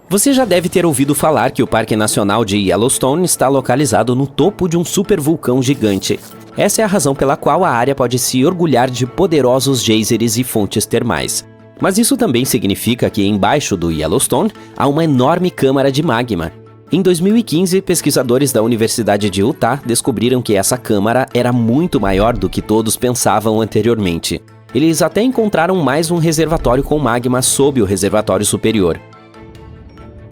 Você já deve ter ouvido falar que o Parque Nacional de Yellowstone está localizado no topo de um supervulcão gigante. Essa é a razão pela qual a área pode se orgulhar de poderosos geysers e fontes termais. Mas isso também significa que embaixo do Yellowstone há uma enorme câmara de magma. Em 2015, pesquisadores da Universidade de Utah descobriram que essa câmara era muito maior do que todos pensavam anteriormente. Eles até encontraram mais um reservatório com magma sob o reservatório superior.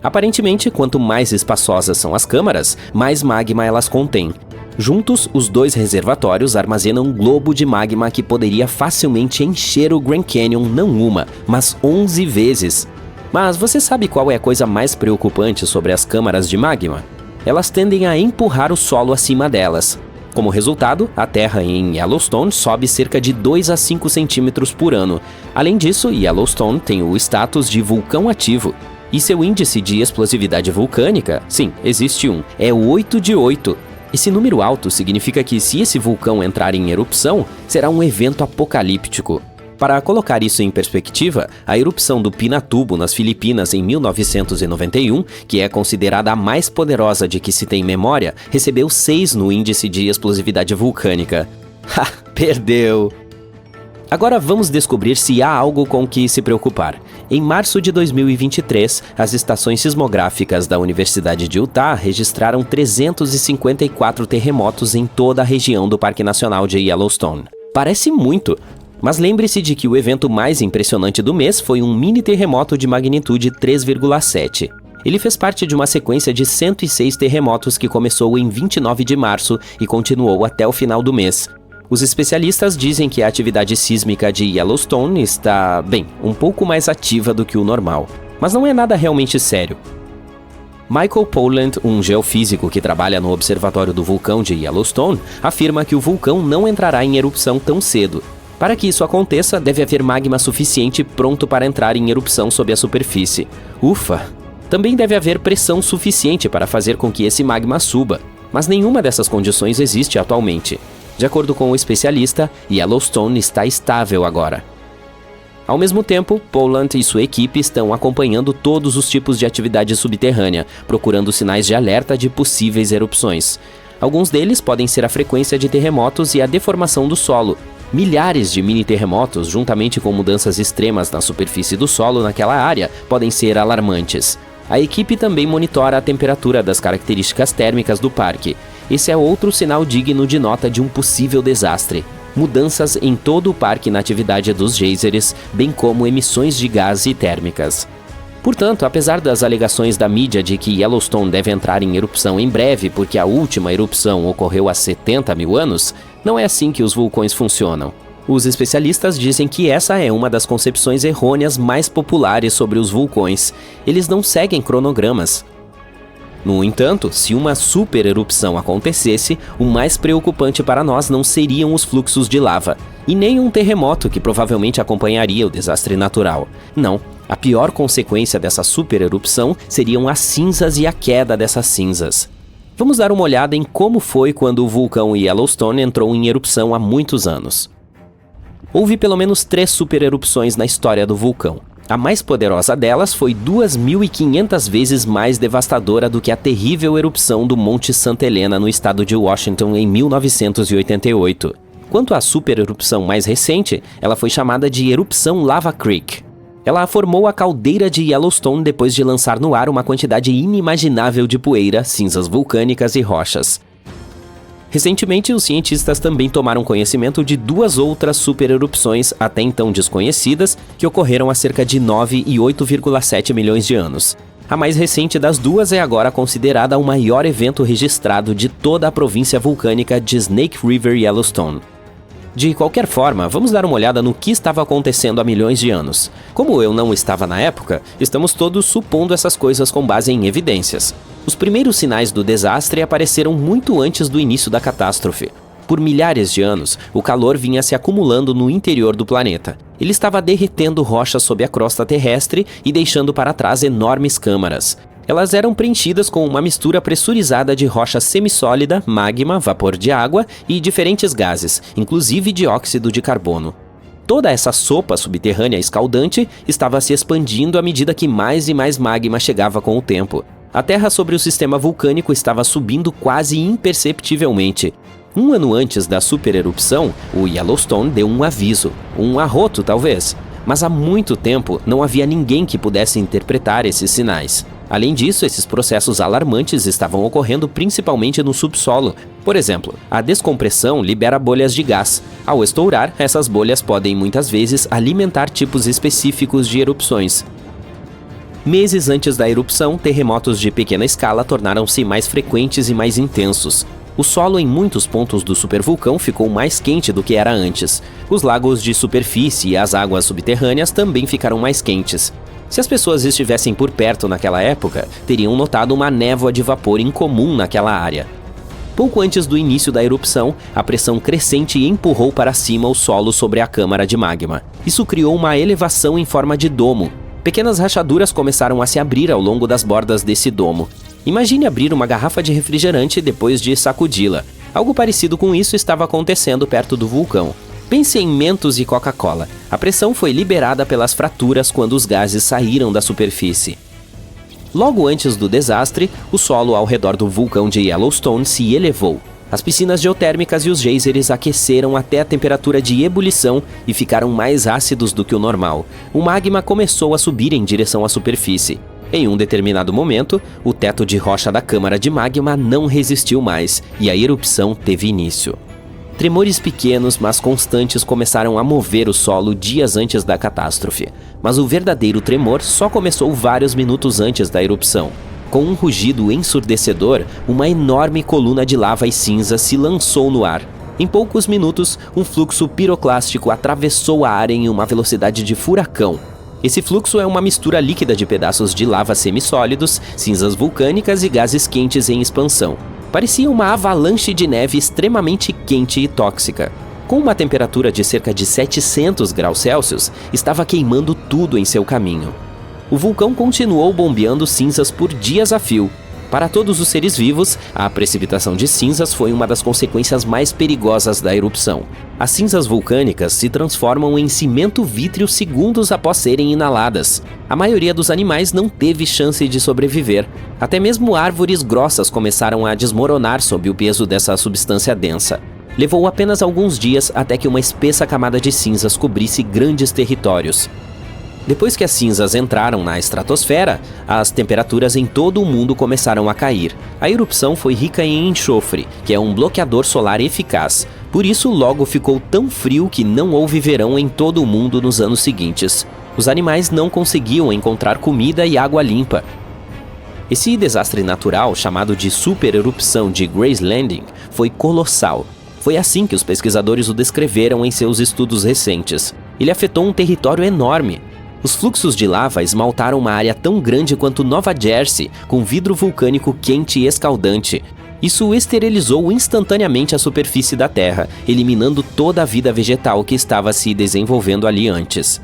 Aparentemente, quanto mais espaçosas são as câmaras, mais magma elas contêm. Juntos, os dois reservatórios armazenam um globo de magma que poderia facilmente encher o Grand Canyon não uma, mas 11 vezes. Mas você sabe qual é a coisa mais preocupante sobre as câmaras de magma? Elas tendem a empurrar o solo acima delas. Como resultado, a terra em Yellowstone sobe cerca de 2 a 5 centímetros por ano. Além disso, Yellowstone tem o status de vulcão ativo. E seu índice de explosividade vulcânica, sim, existe um, é 8 de 8. Esse número alto significa que se esse vulcão entrar em erupção, será um evento apocalíptico. Para colocar isso em perspectiva, a erupção do Pinatubo nas Filipinas em 1991, que é considerada a mais poderosa de que se tem memória, recebeu 6 no índice de explosividade vulcânica. Ha! Perdeu! Agora vamos descobrir se há algo com que se preocupar. Em março de 2023, as estações sismográficas da Universidade de Utah registraram 354 terremotos em toda a região do Parque Nacional de Yellowstone. Parece muito, mas lembre-se de que o evento mais impressionante do mês foi um mini terremoto de magnitude 3,7. Ele fez parte de uma sequência de 106 terremotos que começou em 29 de março e continuou até o final do mês. Os especialistas dizem que a atividade sísmica de Yellowstone está, um pouco mais ativa do que o normal. Mas não é nada realmente sério. Michael Polland, um geofísico que trabalha no Observatório do Vulcão de Yellowstone, afirma que o vulcão não entrará em erupção tão cedo. Para que isso aconteça, deve haver magma suficiente pronto para entrar em erupção sob a superfície. Ufa! Também deve haver pressão suficiente para fazer com que esse magma suba, mas nenhuma dessas condições existe atualmente. De acordo com o especialista, Yellowstone está estável agora. Ao mesmo tempo, Polland e sua equipe estão acompanhando todos os tipos de atividade subterrânea, procurando sinais de alerta de possíveis erupções. Alguns deles podem ser a frequência de terremotos e a deformação do solo. Milhares de mini-terremotos, juntamente com mudanças extremas na superfície do solo naquela área, podem ser alarmantes. A equipe também monitora a temperatura das características térmicas do parque. Esse é outro sinal digno de nota de um possível desastre. Mudanças em todo o parque na atividade dos geysers, bem como emissões de gás e térmicas. Portanto, apesar das alegações da mídia de que Yellowstone deve entrar em erupção em breve porque a última erupção ocorreu há 70 mil anos, não é assim que os vulcões funcionam. Os especialistas dizem que essa é uma das concepções errôneas mais populares sobre os vulcões. Eles não seguem cronogramas. No entanto, se uma supererupção acontecesse, o mais preocupante para nós não seriam os fluxos de lava, e nem um terremoto que provavelmente acompanharia o desastre natural. Não, a pior consequência dessa supererupção seriam as cinzas e a queda dessas cinzas. Vamos dar uma olhada em como foi quando o vulcão Yellowstone entrou em erupção há muitos anos. Houve pelo menos 3 supererupções na história do vulcão. A mais poderosa delas foi 2.500 vezes mais devastadora do que a terrível erupção do Monte Santa Helena no estado de Washington em 1988. Quanto à supererupção mais recente, ela foi chamada de Erupção Lava Creek. Ela formou a caldeira de Yellowstone depois de lançar no ar uma quantidade inimaginável de poeira, cinzas vulcânicas e rochas. Recentemente, os cientistas também tomaram conhecimento de 2 outras supererupções, até então desconhecidas, que ocorreram há cerca de 9 e 8,7 milhões de anos. A mais recente das duas é agora considerada o maior evento registrado de toda a província vulcânica de Snake River Yellowstone. De qualquer forma, vamos dar uma olhada no que estava acontecendo há milhões de anos. Como eu não estava na época, estamos todos supondo essas coisas com base em evidências. Os primeiros sinais do desastre apareceram muito antes do início da catástrofe. Por milhares de anos, o calor vinha se acumulando no interior do planeta. Ele estava derretendo rochas sob a crosta terrestre e deixando para trás enormes câmaras. Elas eram preenchidas com uma mistura pressurizada de rocha semissólida, magma, vapor de água e diferentes gases, inclusive dióxido de carbono. Toda essa sopa subterrânea escaldante estava se expandindo à medida que mais e mais magma chegava com o tempo. A terra sobre o sistema vulcânico estava subindo quase imperceptivelmente. Um ano antes da supererupção, o Yellowstone deu um aviso, um arroto talvez, mas há muito tempo não havia ninguém que pudesse interpretar esses sinais. Além disso, esses processos alarmantes estavam ocorrendo principalmente no subsolo. Por exemplo, a descompressão libera bolhas de gás. Ao estourar, essas bolhas podem muitas vezes alimentar tipos específicos de erupções. Meses antes da erupção, terremotos de pequena escala tornaram-se mais frequentes e mais intensos. O solo em muitos pontos do supervulcão ficou mais quente do que era antes. Os lagos de superfície e as águas subterrâneas também ficaram mais quentes. Se as pessoas estivessem por perto naquela época, teriam notado uma névoa de vapor incomum naquela área. Pouco antes do início da erupção, a pressão crescente empurrou para cima o solo sobre a câmara de magma. Isso criou uma elevação em forma de domo. Pequenas rachaduras começaram a se abrir ao longo das bordas desse domo. Imagine abrir uma garrafa de refrigerante depois de sacudi-la. Algo parecido com isso estava acontecendo perto do vulcão. Pense em Mentos e Coca-Cola. A pressão foi liberada pelas fraturas quando os gases saíram da superfície. Logo antes do desastre, o solo ao redor do vulcão de Yellowstone se elevou. As piscinas geotérmicas e os geysers aqueceram até a temperatura de ebulição e ficaram mais ácidos do que o normal. O magma começou a subir em direção à superfície. Em um determinado momento, o teto de rocha da câmara de magma não resistiu mais e a erupção teve início. Tremores pequenos, mas constantes começaram a mover o solo dias antes da catástrofe. Mas o verdadeiro tremor só começou vários minutos antes da erupção. Com um rugido ensurdecedor, uma enorme coluna de lava e cinza se lançou no ar. Em poucos minutos, um fluxo piroclástico atravessou a área em uma velocidade de furacão. Esse fluxo é uma mistura líquida de pedaços de lava semissólidos, cinzas vulcânicas e gases quentes em expansão. Parecia uma avalanche de neve extremamente quente e tóxica. Com uma temperatura de cerca de 700 graus Celsius, estava queimando tudo em seu caminho. O vulcão continuou bombeando cinzas por dias a fio. Para todos os seres vivos, a precipitação de cinzas foi uma das consequências mais perigosas da erupção. As cinzas vulcânicas se transformam em cimento vítreo segundos após serem inaladas. A maioria dos animais não teve chance de sobreviver. Até mesmo árvores grossas começaram a desmoronar sob o peso dessa substância densa. Levou apenas alguns dias até que uma espessa camada de cinzas cobrisse grandes territórios. Depois que as cinzas entraram na estratosfera, as temperaturas em todo o mundo começaram a cair. A erupção foi rica em enxofre, que é um bloqueador solar eficaz. Por isso, logo ficou tão frio que não houve verão em todo o mundo nos anos seguintes. Os animais não conseguiam encontrar comida e água limpa. Esse desastre natural, chamado de supererupção de Grace Landing, foi colossal. Foi assim que os pesquisadores o descreveram em seus estudos recentes. Ele afetou um território enorme. Os fluxos de lava esmaltaram uma área tão grande quanto Nova Jersey, com vidro vulcânico quente e escaldante. Isso esterilizou instantaneamente a superfície da Terra, eliminando toda a vida vegetal que estava se desenvolvendo ali antes.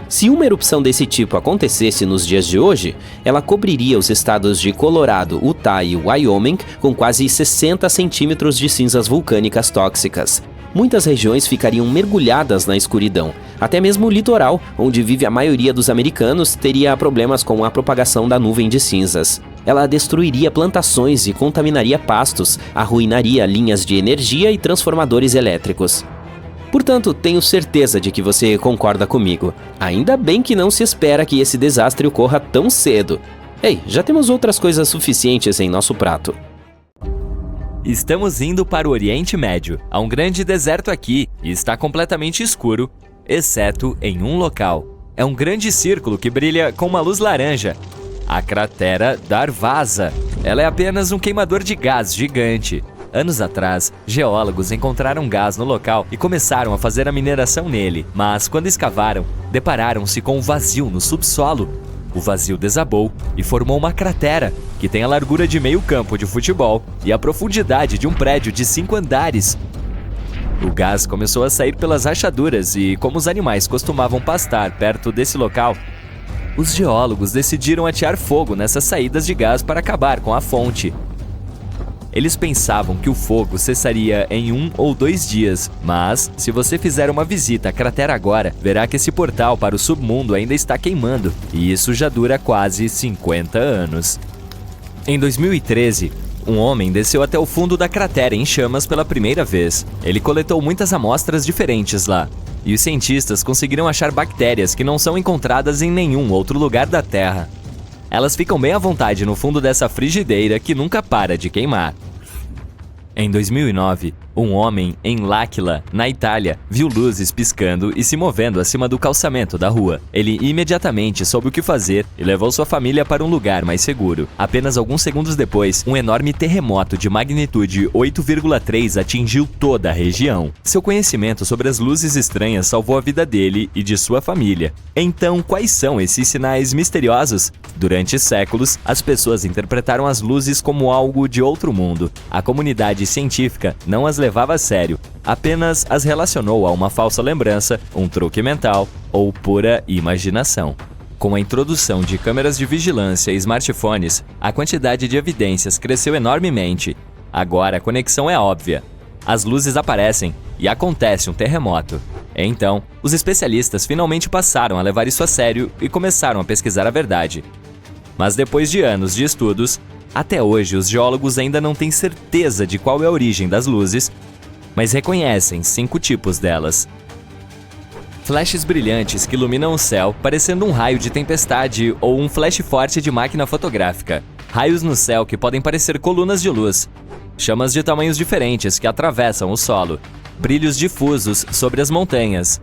Se uma erupção desse tipo acontecesse nos dias de hoje, ela cobriria os estados de Colorado, Utah e Wyoming com quase 60 centímetros de cinzas vulcânicas tóxicas. Muitas regiões ficariam mergulhadas na escuridão. Até mesmo o litoral, onde vive a maioria dos americanos, teria problemas com a propagação da nuvem de cinzas. Ela destruiria plantações e contaminaria pastos, arruinaria linhas de energia e transformadores elétricos. Portanto, tenho certeza de que você concorda comigo. Ainda bem que não se espera que esse desastre ocorra tão cedo. Ei, já temos outras coisas suficientes em nosso prato. Estamos indo para o Oriente Médio. Há um grande deserto aqui e está completamente escuro, exceto em um local. É um grande círculo que brilha com uma luz laranja. A cratera Darvaza. Ela é apenas um queimador de gás gigante. Anos atrás, geólogos encontraram gás no local e começaram a fazer a mineração nele. Mas quando escavaram, depararam-se com um vazio no subsolo. O vazio desabou e formou uma cratera, que tem a largura de meio campo de futebol e a profundidade de um prédio de 5 andares. O gás começou a sair pelas rachaduras e, como os animais costumavam pastar perto desse local, os geólogos decidiram atear fogo nessas saídas de gás para acabar com a fonte. Eles pensavam que o fogo cessaria em 1 ou 2 dias, mas se você fizer uma visita à cratera agora, verá que esse portal para o submundo ainda está queimando, e isso já dura quase 50 anos. Em 2013, um homem desceu até o fundo da cratera em chamas pela primeira vez. Ele coletou muitas amostras diferentes lá, e os cientistas conseguiram achar bactérias que não são encontradas em nenhum outro lugar da Terra. Elas ficam bem à vontade no fundo dessa frigideira que nunca para de queimar. Em 2009, um homem em L'Aquila, na Itália, viu luzes piscando e se movendo acima do calçamento da rua. Ele imediatamente soube o que fazer e levou sua família para um lugar mais seguro. Apenas alguns segundos depois, um enorme terremoto de magnitude 8,3 atingiu toda a região. Seu conhecimento sobre as luzes estranhas salvou a vida dele e de sua família. Então, quais são esses sinais misteriosos? Durante séculos, as pessoas interpretaram as luzes como algo de outro mundo. A comunidade científica não as levava a sério, apenas as relacionou a uma falsa lembrança, um truque mental ou pura imaginação. Com a introdução de câmeras de vigilância e smartphones, a quantidade de evidências cresceu enormemente. Agora a conexão é óbvia. As luzes aparecem e acontece um terremoto. Então, os especialistas finalmente passaram a levar isso a sério e começaram a pesquisar a verdade. Mas depois de anos de estudos, até hoje os geólogos ainda não têm certeza de qual é a origem das luzes, mas reconhecem 5 tipos delas. Flashes brilhantes que iluminam o céu, parecendo um raio de tempestade ou um flash forte de máquina fotográfica. Raios no céu que podem parecer colunas de luz. Chamas de tamanhos diferentes que atravessam o solo. Brilhos difusos sobre as montanhas.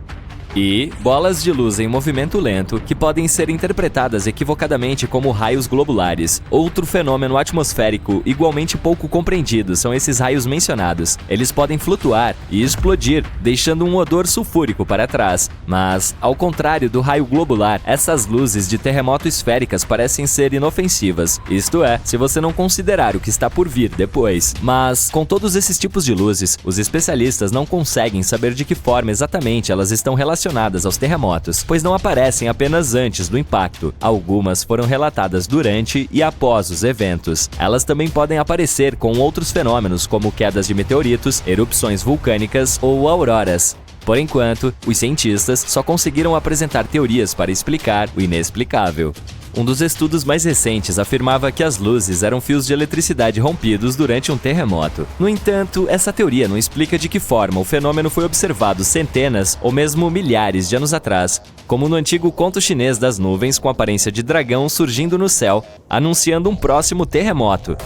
E bolas de luz em movimento lento que podem ser interpretadas equivocadamente como raios globulares. Outro fenômeno atmosférico igualmente pouco compreendido são esses raios mencionados. Eles podem flutuar e explodir, deixando um odor sulfúrico para trás. Mas, ao contrário do raio globular, essas luzes de terremoto esféricas parecem ser inofensivas. Isto é, se você não considerar o que está por vir depois. Mas, com todos esses tipos de luzes, os especialistas não conseguem saber de que forma exatamente elas estão relacionadas aos terremotos, pois não aparecem apenas antes do impacto. Algumas foram relatadas durante e após os eventos. Elas também podem aparecer com outros fenômenos, como quedas de meteoritos, erupções vulcânicas ou auroras. Por enquanto, os cientistas só conseguiram apresentar teorias para explicar o inexplicável. Um dos estudos mais recentes afirmava que as luzes eram fios de eletricidade rompidos durante um terremoto. No entanto, essa teoria não explica de que forma o fenômeno foi observado centenas ou mesmo milhares de anos atrás, como no antigo conto chinês das nuvens com aparência de dragão surgindo no céu, anunciando um próximo terremoto.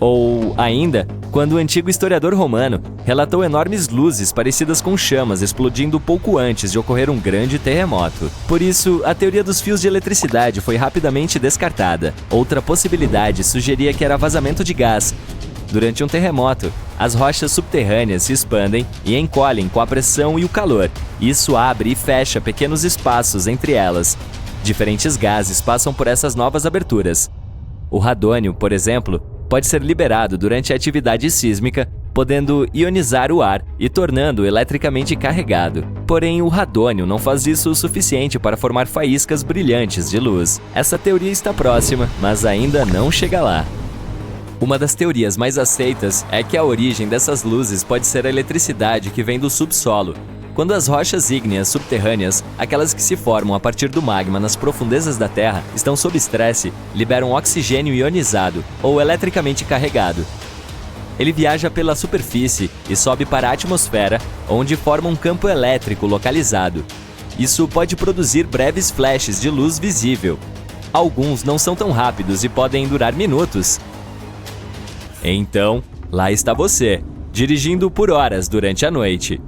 Ou, ainda, quando o antigo historiador romano relatou enormes luzes parecidas com chamas explodindo pouco antes de ocorrer um grande terremoto. Por isso, a teoria dos fios de eletricidade foi rapidamente descartada. Outra possibilidade sugeria que era vazamento de gás. Durante um terremoto, as rochas subterrâneas se expandem e encolhem com a pressão e o calor. Isso abre e fecha pequenos espaços entre elas. Diferentes gases passam por essas novas aberturas. O radônio, por exemplo, pode ser liberado durante a atividade sísmica, podendo ionizar o ar e tornando-o eletricamente carregado. Porém, o radônio não faz isso o suficiente para formar faíscas brilhantes de luz. Essa teoria está próxima, mas ainda não chega lá. Uma das teorias mais aceitas é que a origem dessas luzes pode ser a eletricidade que vem do subsolo. Quando as rochas ígneas subterrâneas, aquelas que se formam a partir do magma nas profundezas da Terra, estão sob estresse, liberam oxigênio ionizado ou eletricamente carregado. Ele viaja pela superfície e sobe para a atmosfera, onde forma um campo elétrico localizado. Isso pode produzir breves flashes de luz visível. Alguns não são tão rápidos e podem durar minutos. Então, lá está você, dirigindo por horas durante a noite.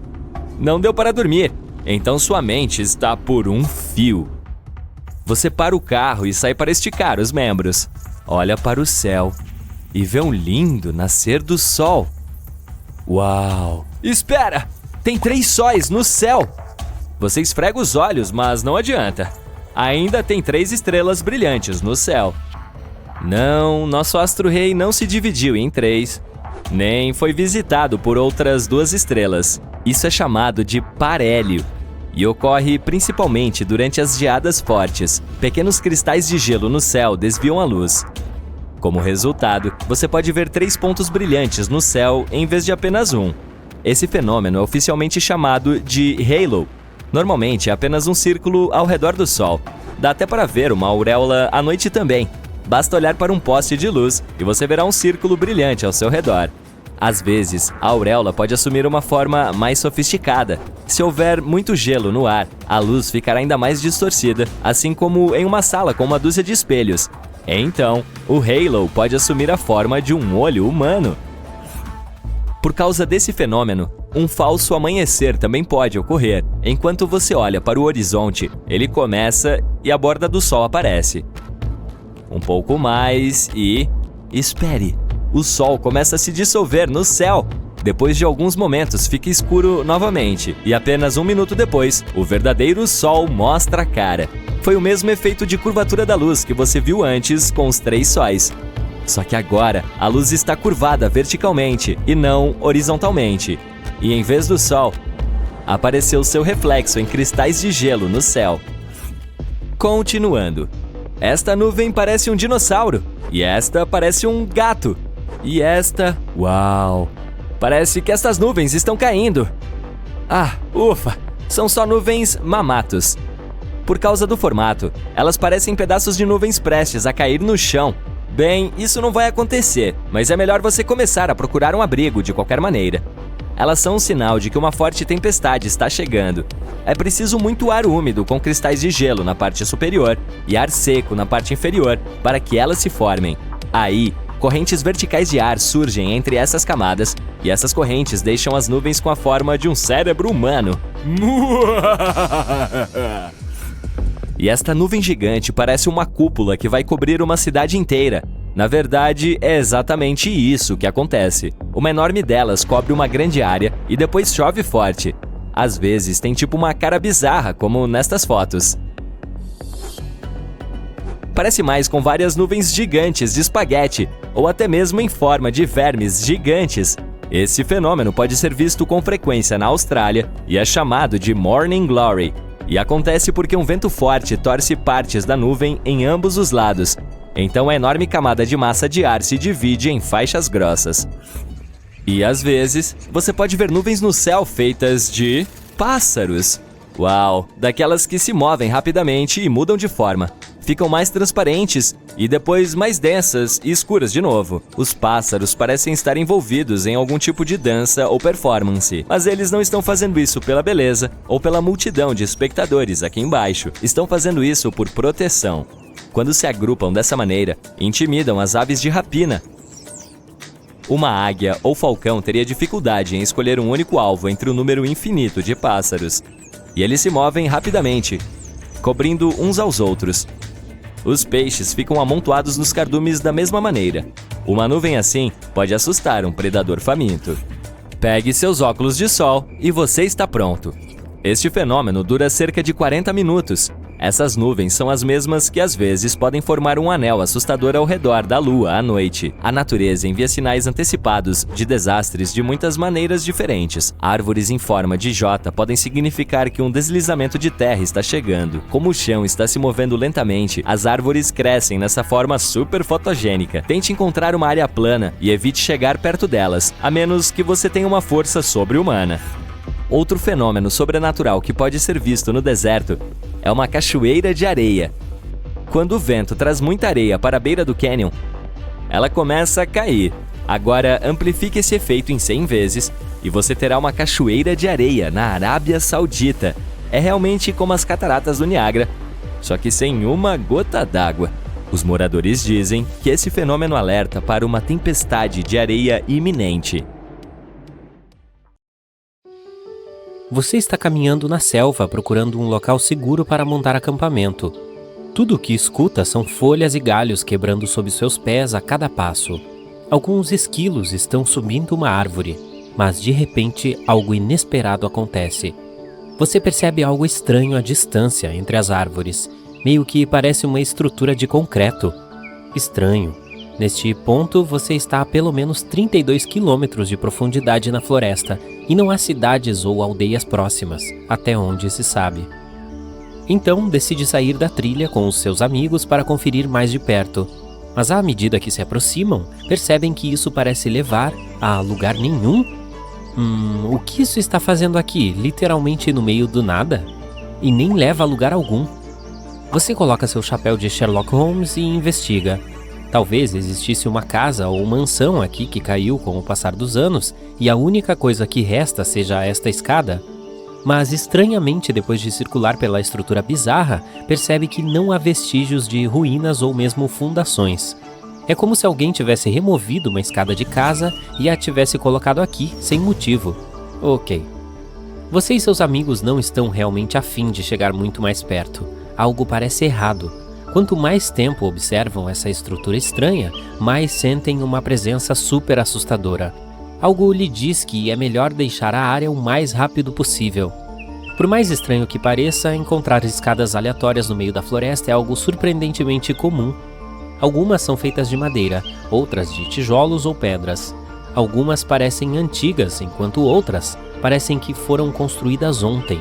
Não deu para dormir, então sua mente está por um fio. Você para o carro e sai para esticar os membros. Olha para o céu e vê um lindo nascer do sol. Uau! Espera! Tem 3 sóis no céu! Você esfrega os olhos, mas não adianta. Ainda tem 3 estrelas brilhantes no céu. Não, nosso astro-rei não se dividiu em 3, nem foi visitado por outras 2 estrelas. Isso é chamado de parélio e ocorre principalmente durante as geadas fortes. Pequenos cristais de gelo no céu desviam a luz. Como resultado, você pode ver 3 pontos brilhantes no céu em vez de apenas um. Esse fenômeno é oficialmente chamado de halo. Normalmente é apenas um círculo ao redor do Sol. Dá até para ver uma auréola à noite também. Basta olhar para um poste de luz e você verá um círculo brilhante ao seu redor. Às vezes, a auréola pode assumir uma forma mais sofisticada. Se houver muito gelo no ar, a luz ficará ainda mais distorcida, assim como em uma sala com uma dúzia de espelhos. Então, o halo pode assumir a forma de um olho humano. Por causa desse fenômeno, um falso amanhecer também pode ocorrer. Enquanto você olha para o horizonte, ele começa e a borda do sol aparece. Um pouco mais e... espere! O sol começa a se dissolver no céu. Depois de alguns momentos, fica escuro novamente. E apenas 1 minuto depois, o verdadeiro sol mostra a cara. Foi o mesmo efeito de curvatura da luz que você viu antes com os 3 sóis. Só que agora, a luz está curvada verticalmente e não horizontalmente. E em vez do sol, apareceu seu reflexo em cristais de gelo no céu. Continuando. Esta nuvem parece um dinossauro. E esta parece um gato. E esta... uau! Parece que estas nuvens estão caindo. Ah, ufa! São só nuvens mamatos. Por causa do formato, elas parecem pedaços de nuvens prestes a cair no chão. Bem, isso não vai acontecer, mas é melhor você começar a procurar um abrigo de qualquer maneira. Elas são um sinal de que uma forte tempestade está chegando. É preciso muito ar úmido com cristais de gelo na parte superior e ar seco na parte inferior para que elas se formem. Aí, correntes verticais de ar surgem entre essas camadas e essas correntes deixam as nuvens com a forma de um cérebro humano. E esta nuvem gigante parece uma cúpula que vai cobrir uma cidade inteira. Na verdade, é exatamente isso que acontece. Uma enorme delas cobre uma grande área e depois chove forte. Às vezes tem tipo uma cara bizarra, como nestas fotos. Parece mais com várias nuvens gigantes de espaguete, ou até mesmo em forma de vermes gigantes. Esse fenômeno pode ser visto com frequência na Austrália e é chamado de Morning Glory. E acontece porque um vento forte torce partes da nuvem em ambos os lados. Então a enorme camada de massa de ar se divide em faixas grossas. E às vezes, você pode ver nuvens no céu feitas de pássaros. Uau! Daquelas que se movem rapidamente e mudam de forma. Ficam mais transparentes e depois mais densas e escuras de novo. Os pássaros parecem estar envolvidos em algum tipo de dança ou performance, mas eles não estão fazendo isso pela beleza ou pela multidão de espectadores aqui embaixo. Estão fazendo isso por proteção. Quando se agrupam dessa maneira, intimidam as aves de rapina. Uma águia ou falcão teria dificuldade em escolher um único alvo entre um número infinito de pássaros. E eles se movem rapidamente, cobrindo uns aos outros. Os peixes ficam amontoados nos cardumes da mesma maneira. Uma nuvem assim pode assustar um predador faminto. Pegue seus óculos de sol e você está pronto. Este fenômeno dura cerca de 40 minutos. Essas nuvens são as mesmas que às vezes podem formar um anel assustador ao redor da Lua à noite. A natureza envia sinais antecipados de desastres de muitas maneiras diferentes. Árvores em forma de J podem significar que um deslizamento de terra está chegando. Como o chão está se movendo lentamente, as árvores crescem nessa forma super fotogênica. Tente encontrar uma área plana e evite chegar perto delas, a menos que você tenha uma força sobre-humana. Outro fenômeno sobrenatural que pode ser visto no deserto é uma cachoeira de areia. Quando o vento traz muita areia para a beira do cânion, ela começa a cair. Agora amplifique esse efeito em 100 vezes e você terá uma cachoeira de areia na Arábia Saudita. É realmente como as cataratas do Niágara, só que sem uma gota d'água. Os moradores dizem que esse fenômeno alerta para uma tempestade de areia iminente. Você está caminhando na selva procurando um local seguro para montar acampamento. Tudo o que escuta são folhas e galhos quebrando sob seus pés a cada passo. Alguns esquilos estão subindo uma árvore, mas de repente algo inesperado acontece. Você percebe algo estranho à distância entre as árvores, meio que parece uma estrutura de concreto. Estranho. Neste ponto, você está a pelo menos 32 quilômetros de profundidade na floresta e não há cidades ou aldeias próximas, até onde se sabe. Então, decide sair da trilha com os seus amigos para conferir mais de perto. Mas à medida que se aproximam, percebem que isso parece levar a lugar nenhum. O que isso está fazendo aqui, literalmente no meio do nada? E nem leva a lugar algum. Você coloca seu chapéu de Sherlock Holmes e investiga. Talvez existisse uma casa ou mansão aqui que caiu com o passar dos anos e a única coisa que resta seja esta escada. Mas estranhamente, depois de circular pela estrutura bizarra, percebe que não há vestígios de ruínas ou mesmo fundações. É como se alguém tivesse removido uma escada de casa e a tivesse colocado aqui, sem motivo. Ok. Você e seus amigos não estão realmente afim de chegar muito mais perto. Algo parece errado. Quanto mais tempo observam essa estrutura estranha, mais sentem uma presença super assustadora. Algo lhe diz que é melhor deixar a área o mais rápido possível. Por mais estranho que pareça, encontrar escadas aleatórias no meio da floresta é algo surpreendentemente comum. Algumas são feitas de madeira, outras de tijolos ou pedras. Algumas parecem antigas, enquanto outras parecem que foram construídas ontem.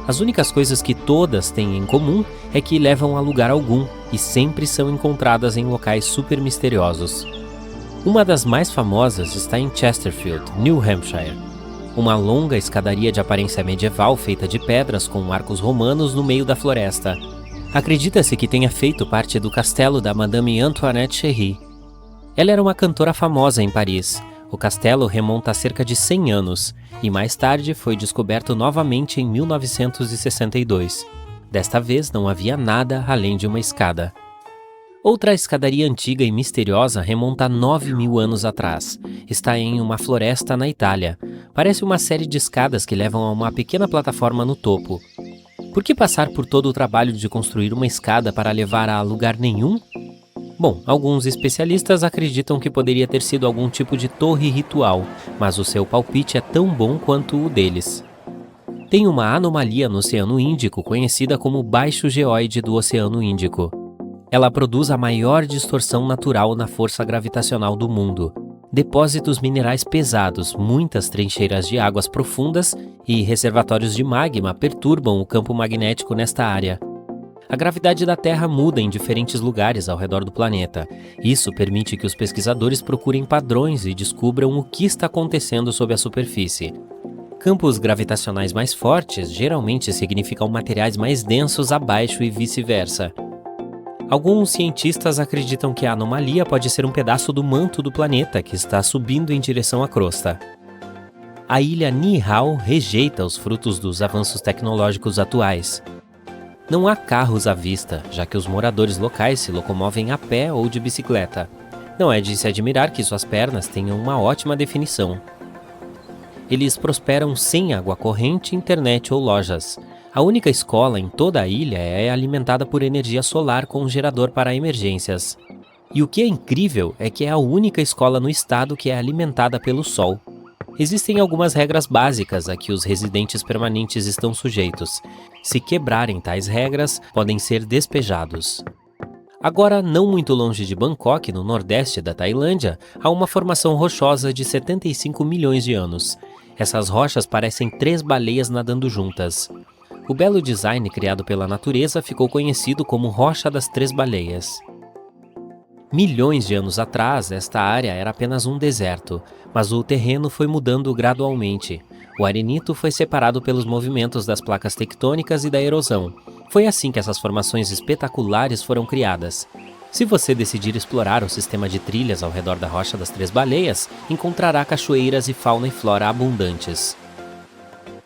As únicas coisas que todas têm em comum é que levam a lugar algum e sempre são encontradas em locais super misteriosos. Uma das mais famosas está em Chesterfield, New Hampshire. Uma longa escadaria de aparência medieval feita de pedras com arcos romanos no meio da floresta. Acredita-se que tenha feito parte do castelo da Madame Antoinette Cherry. Ela era uma cantora famosa em Paris. O castelo remonta a cerca de 100 anos e mais tarde foi descoberto novamente em 1962. Desta vez não havia nada além de uma escada. Outra escadaria antiga e misteriosa remonta a 9.000 anos atrás. Está em uma floresta na Itália. Parece uma série de escadas que levam a uma pequena plataforma no topo. Por que passar por todo o trabalho de construir uma escada para levar a lugar nenhum? Bom, alguns especialistas acreditam que poderia ter sido algum tipo de torre ritual, mas o seu palpite é tão bom quanto o deles. Tem uma anomalia no Oceano Índico conhecida como baixo geóide do Oceano Índico. Ela produz a maior distorção natural na força gravitacional do mundo. Depósitos minerais pesados, muitas trincheiras de águas profundas e reservatórios de magma perturbam o campo magnético nesta área. A gravidade da Terra muda em diferentes lugares ao redor do planeta. Isso permite que os pesquisadores procurem padrões e descubram o que está acontecendo sob a superfície. Campos gravitacionais mais fortes geralmente significam materiais mais densos abaixo e vice-versa. Alguns cientistas acreditam que a anomalia pode ser um pedaço do manto do planeta que está subindo em direção à crosta. A ilha Niihau rejeita os frutos dos avanços tecnológicos atuais. Não há carros à vista, já que os moradores locais se locomovem a pé ou de bicicleta. Não é de se admirar que suas pernas tenham uma ótima definição. Eles prosperam sem água corrente, internet ou lojas. A única escola em toda a ilha é alimentada por energia solar com um gerador para emergências. E o que é incrível é que é a única escola no estado que é alimentada pelo sol. Existem algumas regras básicas a que os residentes permanentes estão sujeitos. Se quebrarem tais regras, podem ser despejados. Agora, não muito longe de Bangkok, no nordeste da Tailândia, há uma formação rochosa de 75 milhões de anos. Essas rochas parecem 3 baleias nadando juntas. O belo design criado pela natureza ficou conhecido como Rocha das 3 Baleias. Milhões de anos atrás, esta área era apenas um deserto, mas o terreno foi mudando gradualmente. O arenito foi separado pelos movimentos das placas tectônicas e da erosão. Foi assim que essas formações espetaculares foram criadas. Se você decidir explorar o sistema de trilhas ao redor da Rocha das 3 Baleias, encontrará cachoeiras e fauna e flora abundantes.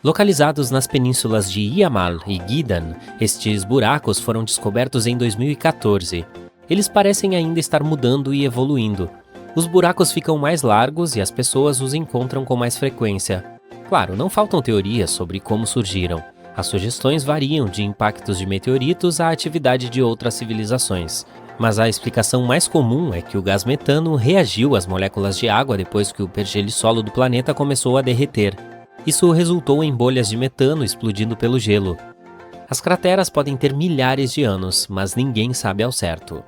Localizados nas penínsulas de Yamal e Gidan, estes buracos foram descobertos em 2014. Eles parecem ainda estar mudando e evoluindo. Os buracos ficam mais largos e as pessoas os encontram com mais frequência. Claro, não faltam teorias sobre como surgiram. As sugestões variam de impactos de meteoritos à atividade de outras civilizações. Mas a explicação mais comum é que o gás metano reagiu às moléculas de água depois que o pergelisolo do planeta começou a derreter. Isso resultou em bolhas de metano explodindo pelo gelo. As crateras podem ter milhares de anos, mas ninguém sabe ao certo.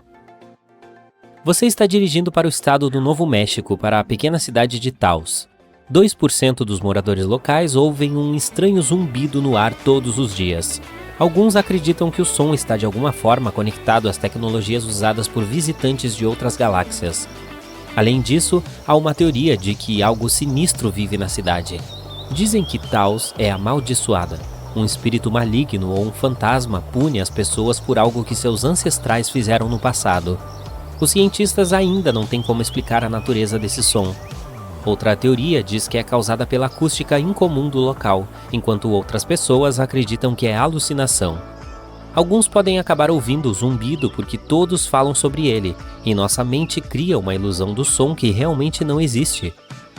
Você está dirigindo para o estado do Novo México, para a pequena cidade de Taos. 2% dos moradores locais ouvem um estranho zumbido no ar todos os dias. Alguns acreditam que o som está de alguma forma conectado às tecnologias usadas por visitantes de outras galáxias. Além disso, há uma teoria de que algo sinistro vive na cidade. Dizem que Taos é amaldiçoada. Um espírito maligno ou um fantasma pune as pessoas por algo que seus ancestrais fizeram no passado. Os cientistas ainda não têm como explicar a natureza desse som. Outra teoria diz que é causada pela acústica incomum do local, enquanto outras pessoas acreditam que é alucinação. Alguns podem acabar ouvindo o zumbido porque todos falam sobre ele, e nossa mente cria uma ilusão do som que realmente não existe.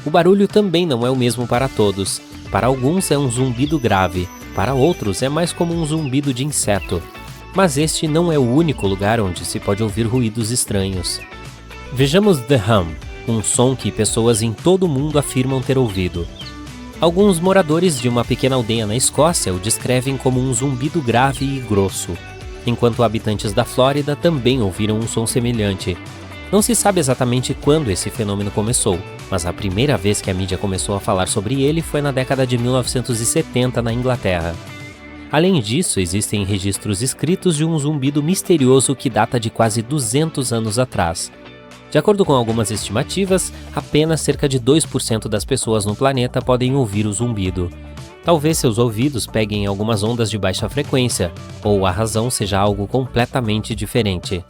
O barulho também não é o mesmo para todos. Para alguns é um zumbido grave, para outros é mais como um zumbido de inseto. Mas este não é o único lugar onde se pode ouvir ruídos estranhos. Vejamos The Hum, um som que pessoas em todo o mundo afirmam ter ouvido. Alguns moradores de uma pequena aldeia na Escócia o descrevem como um zumbido grave e grosso, enquanto habitantes da Flórida também ouviram um som semelhante. Não se sabe exatamente quando esse fenômeno começou, mas a primeira vez que a mídia começou a falar sobre ele foi na década de 1970 na Inglaterra. Além disso, existem registros escritos de um zumbido misterioso que data de quase 200 anos atrás. De acordo com algumas estimativas, apenas cerca de 2% das pessoas no planeta podem ouvir o zumbido. Talvez seus ouvidos peguem algumas ondas de baixa frequência, ou a razão seja algo completamente diferente.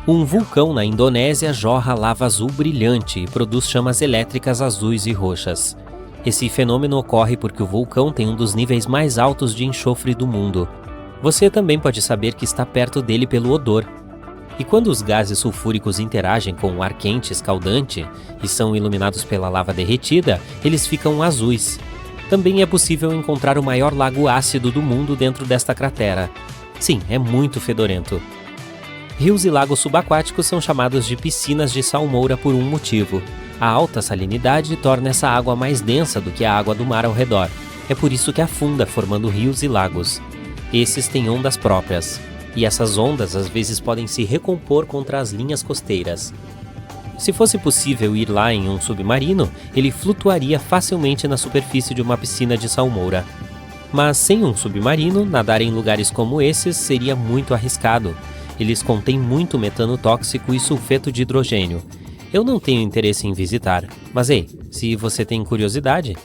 Um vulcão na Indonésia jorra lava azul brilhante e produz chamas elétricas azuis e roxas. Esse fenômeno ocorre porque o vulcão tem um dos níveis mais altos de enxofre do mundo. Você também pode saber que está perto dele pelo odor. E quando os gases sulfúricos interagem com o ar quente escaldante e são iluminados pela lava derretida, eles ficam azuis. Também é possível encontrar o maior lago ácido do mundo dentro desta cratera. Sim, é muito fedorento. Rios e lagos subaquáticos são chamados de piscinas de salmoura por um motivo. A alta salinidade torna essa água mais densa do que a água do mar ao redor. É por isso que afunda, formando rios e lagos. Esses têm ondas próprias. E essas ondas às vezes podem se recompor contra as linhas costeiras. Se fosse possível ir lá em um submarino, ele flutuaria facilmente na superfície de uma piscina de salmoura. Mas sem um submarino, nadar em lugares como esses seria muito arriscado. Eles contêm muito metano tóxico e sulfeto de hidrogênio. Eu não tenho interesse em visitar, mas ei, se você tem curiosidade...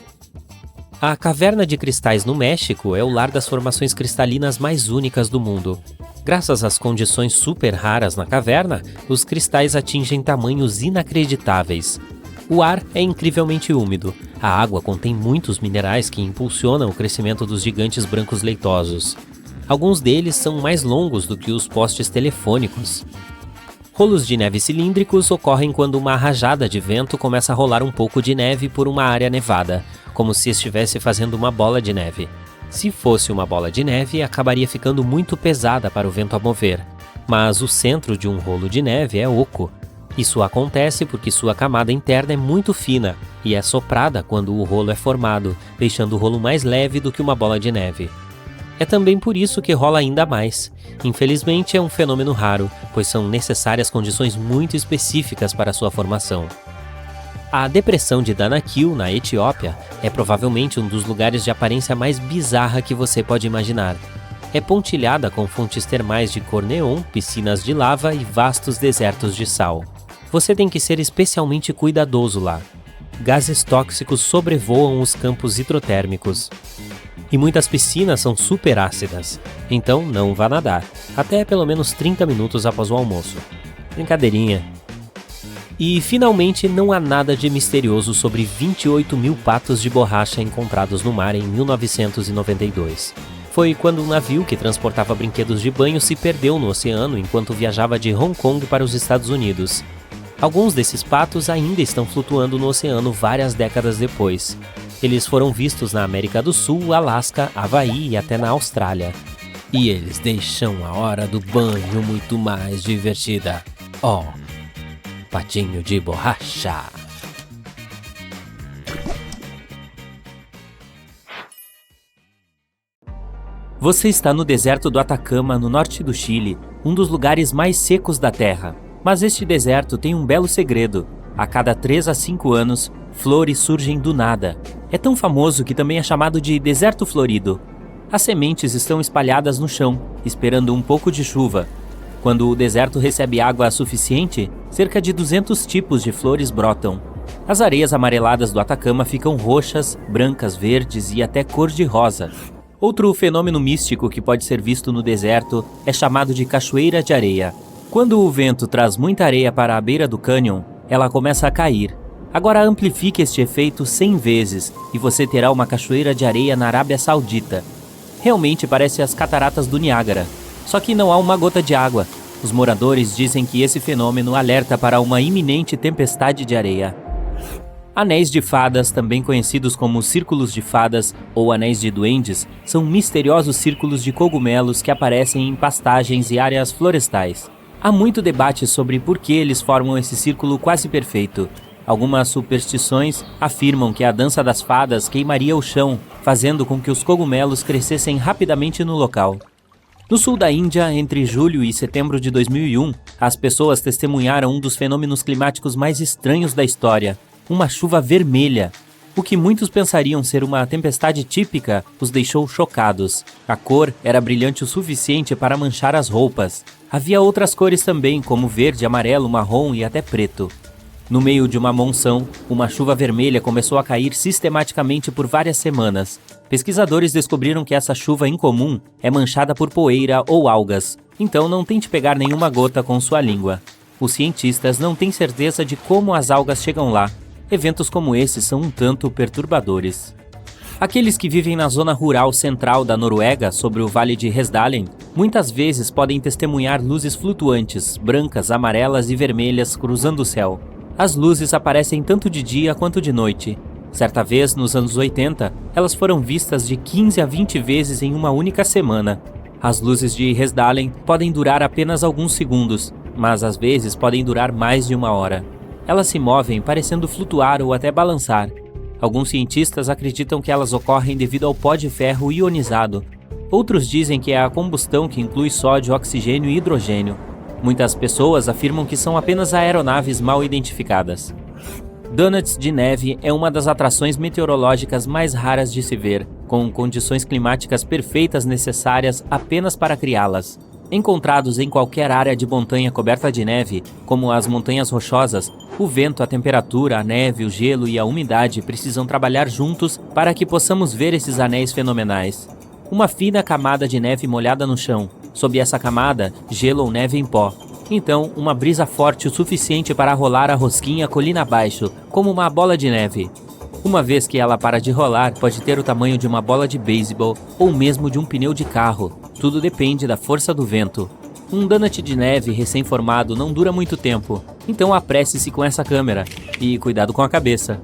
A Caverna de Cristais no México é o lar das formações cristalinas mais únicas do mundo. Graças às condições super raras na caverna, os cristais atingem tamanhos inacreditáveis. O ar é incrivelmente úmido. A água contém muitos minerais que impulsionam o crescimento dos gigantes brancos leitosos. Alguns deles são mais longos do que os postes telefônicos. Rolos de neve cilíndricos ocorrem quando uma rajada de vento começa a rolar um pouco de neve por uma área nevada, como se estivesse fazendo uma bola de neve. Se fosse uma bola de neve, acabaria ficando muito pesada para o vento a mover. Mas o centro de um rolo de neve é oco. Isso acontece porque sua camada interna é muito fina e é soprada quando o rolo é formado, deixando o rolo mais leve do que uma bola de neve. É também por isso que rola ainda mais. Infelizmente é um fenômeno raro, pois são necessárias condições muito específicas para sua formação. A depressão de Danakil, na Etiópia, é provavelmente um dos lugares de aparência mais bizarra que você pode imaginar. É pontilhada com fontes termais de cor neon, piscinas de lava e vastos desertos de sal. Você tem que ser especialmente cuidadoso lá. Gases tóxicos sobrevoam os campos hidrotérmicos. E muitas piscinas são super ácidas, então não vá nadar, até pelo menos 30 minutos após o almoço. Brincadeirinha. E, finalmente, não há nada de misterioso sobre 28 mil patos de borracha encontrados no mar em 1992. Foi quando um navio que transportava brinquedos de banho se perdeu no oceano enquanto viajava de Hong Kong para os Estados Unidos. Alguns desses patos ainda estão flutuando no oceano várias décadas depois. Eles foram vistos na América do Sul, Alasca, Havaí e até na Austrália. E eles deixam a hora do banho muito mais divertida. Oh, patinho de borracha. Você está no deserto do Atacama, no norte do Chile, um dos lugares mais secos da Terra. Mas este deserto tem um belo segredo. A cada 3 a 5 anos, flores surgem do nada. É tão famoso que também é chamado de deserto florido. As sementes estão espalhadas no chão, esperando um pouco de chuva. Quando o deserto recebe água suficiente, cerca de 200 tipos de flores brotam. As areias amareladas do Atacama ficam roxas, brancas, verdes e até cor-de-rosa. Outro fenômeno místico que pode ser visto no deserto é chamado de cachoeira de areia. Quando o vento traz muita areia para a beira do cânion, ela começa a cair. Agora amplifique este efeito 100 vezes e você terá uma cachoeira de areia na Arábia Saudita. Realmente parece as cataratas do Niágara, só que não há uma gota de água. Os moradores dizem que esse fenômeno alerta para uma iminente tempestade de areia. Anéis de fadas, também conhecidos como círculos de fadas ou anéis de duendes, são misteriosos círculos de cogumelos que aparecem em pastagens e áreas florestais. Há muito debate sobre por que eles formam esse círculo quase perfeito. Algumas superstições afirmam que a dança das fadas queimaria o chão, fazendo com que os cogumelos crescessem rapidamente no local. No sul da Índia, entre julho e setembro de 2001, as pessoas testemunharam um dos fenômenos climáticos mais estranhos da história, uma chuva vermelha. O que muitos pensariam ser uma tempestade típica os deixou chocados. A cor era brilhante o suficiente para manchar as roupas. Havia outras cores também, como verde, amarelo, marrom e até preto. No meio de uma monção, uma chuva vermelha começou a cair sistematicamente por várias semanas. Pesquisadores descobriram que essa chuva incomum é manchada por poeira ou algas, então não tente pegar nenhuma gota com sua língua. Os cientistas não têm certeza de como as algas chegam lá. Eventos como esses são um tanto perturbadores. Aqueles que vivem na zona rural central da Noruega, sobre o Vale de Hesdalen, muitas vezes podem testemunhar luzes flutuantes, brancas, amarelas e vermelhas cruzando o céu. As luzes aparecem tanto de dia quanto de noite. Certa vez, nos anos 80, elas foram vistas de 15 a 20 vezes em uma única semana. As luzes de Hesdalen podem durar apenas alguns segundos, mas às vezes podem durar mais de uma hora. Elas se movem parecendo flutuar ou até balançar. Alguns cientistas acreditam que elas ocorrem devido ao pó de ferro ionizado. Outros dizem que é a combustão que inclui sódio, oxigênio e hidrogênio. Muitas pessoas afirmam que são apenas aeronaves mal identificadas. Donuts de neve é uma das atrações meteorológicas mais raras de se ver, com condições climáticas perfeitas necessárias apenas para criá-las. Encontrados em qualquer área de montanha coberta de neve, como as montanhas rochosas, o vento, a temperatura, a neve, o gelo e a umidade precisam trabalhar juntos para que possamos ver esses anéis fenomenais. Uma fina camada de neve molhada no chão. Sob essa camada, gelo ou neve em pó. Então, uma brisa forte o suficiente para rolar a rosquinha colina abaixo, como uma bola de neve. Uma vez que ela para de rolar, pode ter o tamanho de uma bola de beisebol ou mesmo de um pneu de carro. Tudo depende da força do vento. Um donut de neve recém-formado não dura muito tempo, então apresse-se com essa câmera e cuidado com a cabeça.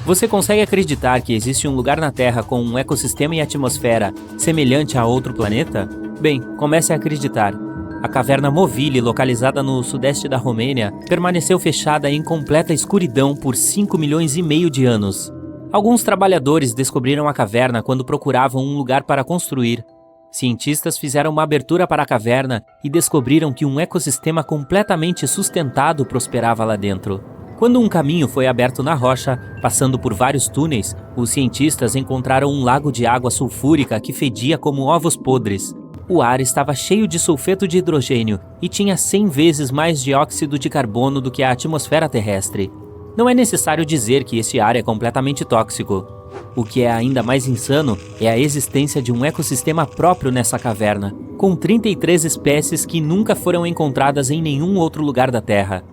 Você consegue acreditar que existe um lugar na Terra com um ecossistema e atmosfera semelhante a outro planeta? Bem, comece a acreditar. A caverna Movile, localizada no sudeste da Romênia, permaneceu fechada em completa escuridão por 5 milhões e meio de anos. Alguns trabalhadores descobriram a caverna quando procuravam um lugar para construir. Cientistas fizeram uma abertura para a caverna e descobriram que um ecossistema completamente sustentado prosperava lá dentro. Quando um caminho foi aberto na rocha, passando por vários túneis, os cientistas encontraram um lago de água sulfúrica que fedia como ovos podres. O ar estava cheio de sulfeto de hidrogênio e tinha 100 vezes mais dióxido de carbono do que a atmosfera terrestre. Não é necessário dizer que este ar é completamente tóxico. O que é ainda mais insano é a existência de um ecossistema próprio nessa caverna, com 33 espécies que nunca foram encontradas em nenhum outro lugar da Terra.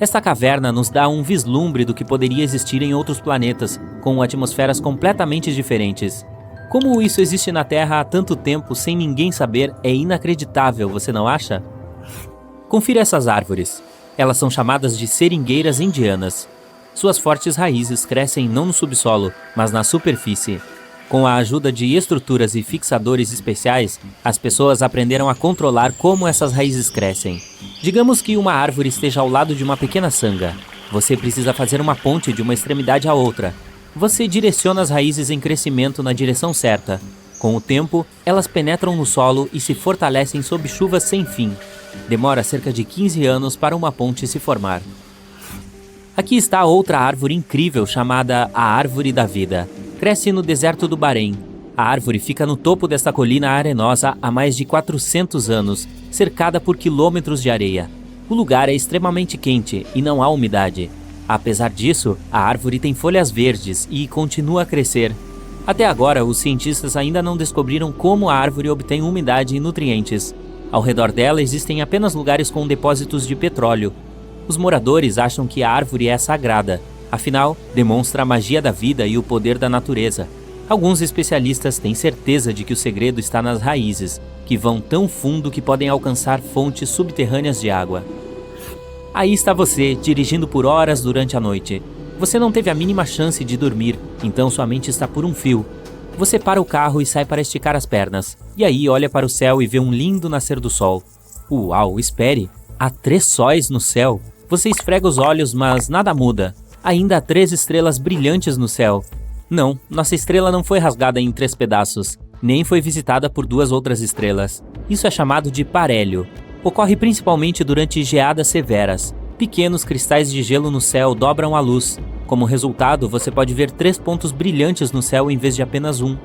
Esta caverna nos dá um vislumbre do que poderia existir em outros planetas, com atmosferas completamente diferentes. Como isso existe na Terra há tanto tempo sem ninguém saber é inacreditável, você não acha? Confira essas árvores. Elas são chamadas de seringueiras indianas. Suas fortes raízes crescem não no subsolo, mas na superfície. Com a ajuda de estruturas e fixadores especiais, as pessoas aprenderam a controlar como essas raízes crescem. Digamos que uma árvore esteja ao lado de uma pequena sanga. Você precisa fazer uma ponte de uma extremidade à outra. Você direciona as raízes em crescimento na direção certa. Com o tempo, elas penetram no solo e se fortalecem sob chuvas sem fim. Demora cerca de 15 anos para uma ponte se formar. Aqui está outra árvore incrível chamada a Árvore da Vida. Cresce no deserto do Bahrein. A A árvore fica no topo desta colina arenosa há mais de 400 anos, cercada por quilômetros de areia. O lugar é extremamente quente e não há umidade. Apesar disso, a árvore tem folhas verdes e continua a crescer. Até agora, os cientistas ainda não descobriram como a árvore obtém umidade e nutrientes. Ao redor dela existem apenas lugares com depósitos de petróleo. Os moradores acham que a árvore é sagrada, afinal, demonstra a magia da vida e o poder da natureza. Alguns especialistas têm certeza de que o segredo está nas raízes, que vão tão fundo que podem alcançar fontes subterrâneas de água. Aí está você, dirigindo por horas durante a noite. Você não teve a mínima chance de dormir, então sua mente está por um fio. Você para o carro e sai para esticar as pernas. E aí olha para o céu e vê um lindo nascer do sol. Uau, espere! Há 3 sóis no céu. Você esfrega os olhos, mas nada muda. Ainda há 3 estrelas brilhantes no céu. Não, nossa estrela não foi rasgada em 3 pedaços, nem foi visitada por 2 outras estrelas. Isso é chamado de parélio. Ocorre principalmente durante geadas severas. Pequenos cristais de gelo no céu dobram a luz. Como resultado, você pode ver 3 pontos brilhantes no céu em vez de apenas um.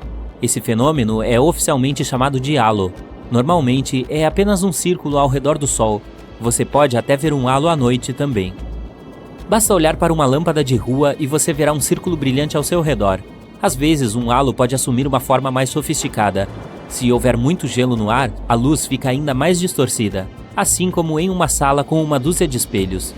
Esse fenômeno é oficialmente chamado de halo. Normalmente, é apenas um círculo ao redor do Sol. Você pode até ver um halo à noite também. Basta olhar para uma lâmpada de rua e você verá um círculo brilhante ao seu redor. Às vezes, um halo pode assumir uma forma mais sofisticada. Se houver muito gelo no ar, a luz fica ainda mais distorcida, assim como em uma sala com uma dúzia de espelhos.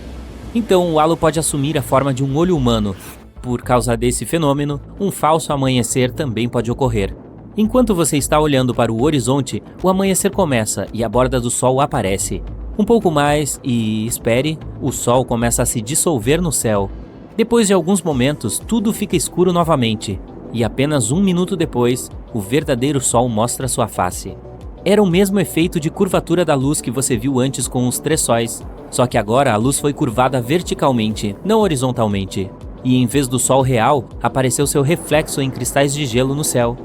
Então, o halo pode assumir a forma de um olho humano. Por causa desse fenômeno, um falso amanhecer também pode ocorrer. Enquanto você está olhando para o horizonte, o amanhecer começa e a borda do sol aparece. Um pouco mais e, espere, o sol começa a se dissolver no céu. Depois de alguns momentos, tudo fica escuro novamente. E apenas 1 minuto depois, o verdadeiro sol mostra sua face. Era o mesmo efeito de curvatura da luz que você viu antes com os 3 sóis. Só que agora a luz foi curvada verticalmente, não horizontalmente. E em vez do sol real, apareceu seu reflexo em cristais de gelo no céu.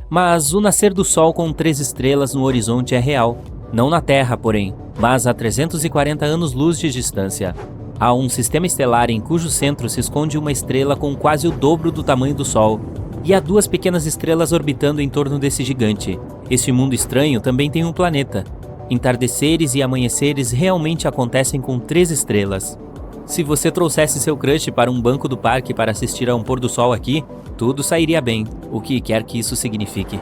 Mas o nascer do sol com 3 estrelas no horizonte é real. Não na Terra, porém, mas a 340 anos-luz de distância. Há um sistema estelar em cujo centro se esconde uma estrela com quase o dobro do tamanho do Sol. E há 2 pequenas estrelas orbitando em torno desse gigante. Este mundo estranho também tem um planeta. Entardeceres e amanheceres realmente acontecem com 3 estrelas. Se você trouxesse seu crush para um banco do parque para assistir a um pôr do sol aqui, tudo sairia bem, o que quer que isso signifique.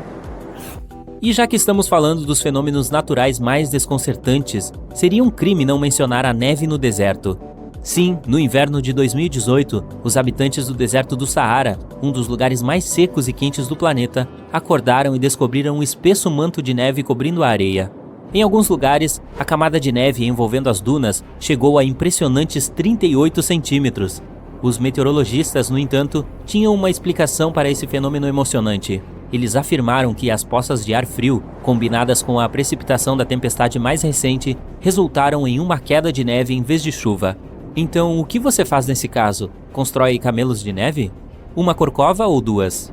E já que estamos falando dos fenômenos naturais mais desconcertantes, seria um crime não mencionar a neve no deserto. Sim, no inverno de 2018, os habitantes do deserto do Saara, um dos lugares mais secos e quentes do planeta, acordaram e descobriram um espesso manto de neve cobrindo a areia. Em alguns lugares, a camada de neve envolvendo as dunas chegou a impressionantes 38 centímetros. Os meteorologistas, no entanto, tinham uma explicação para esse fenômeno emocionante. Eles afirmaram que as poças de ar frio, combinadas com a precipitação da tempestade mais recente, resultaram em uma queda de neve em vez de chuva. Então, o que você faz nesse caso? Constrói camelos de neve? Uma corcova ou 2?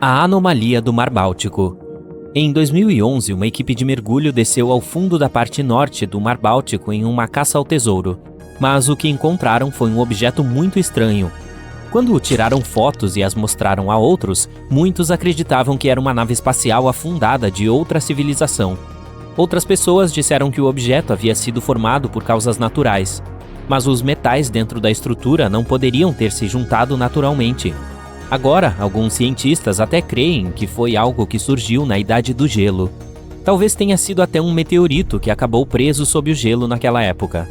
A anomalia do Mar Báltico. Em 2011, uma equipe de mergulho desceu ao fundo da parte norte do Mar Báltico em uma caça ao tesouro. Mas o que encontraram foi um objeto muito estranho. Quando tiraram fotos e as mostraram a outros, muitos acreditavam que era uma nave espacial afundada de outra civilização. Outras pessoas disseram que o objeto havia sido formado por causas naturais, mas os metais dentro da estrutura não poderiam ter se juntado naturalmente. Agora, alguns cientistas até creem que foi algo que surgiu na Idade do Gelo. Talvez tenha sido até um meteorito que acabou preso sob o gelo naquela época.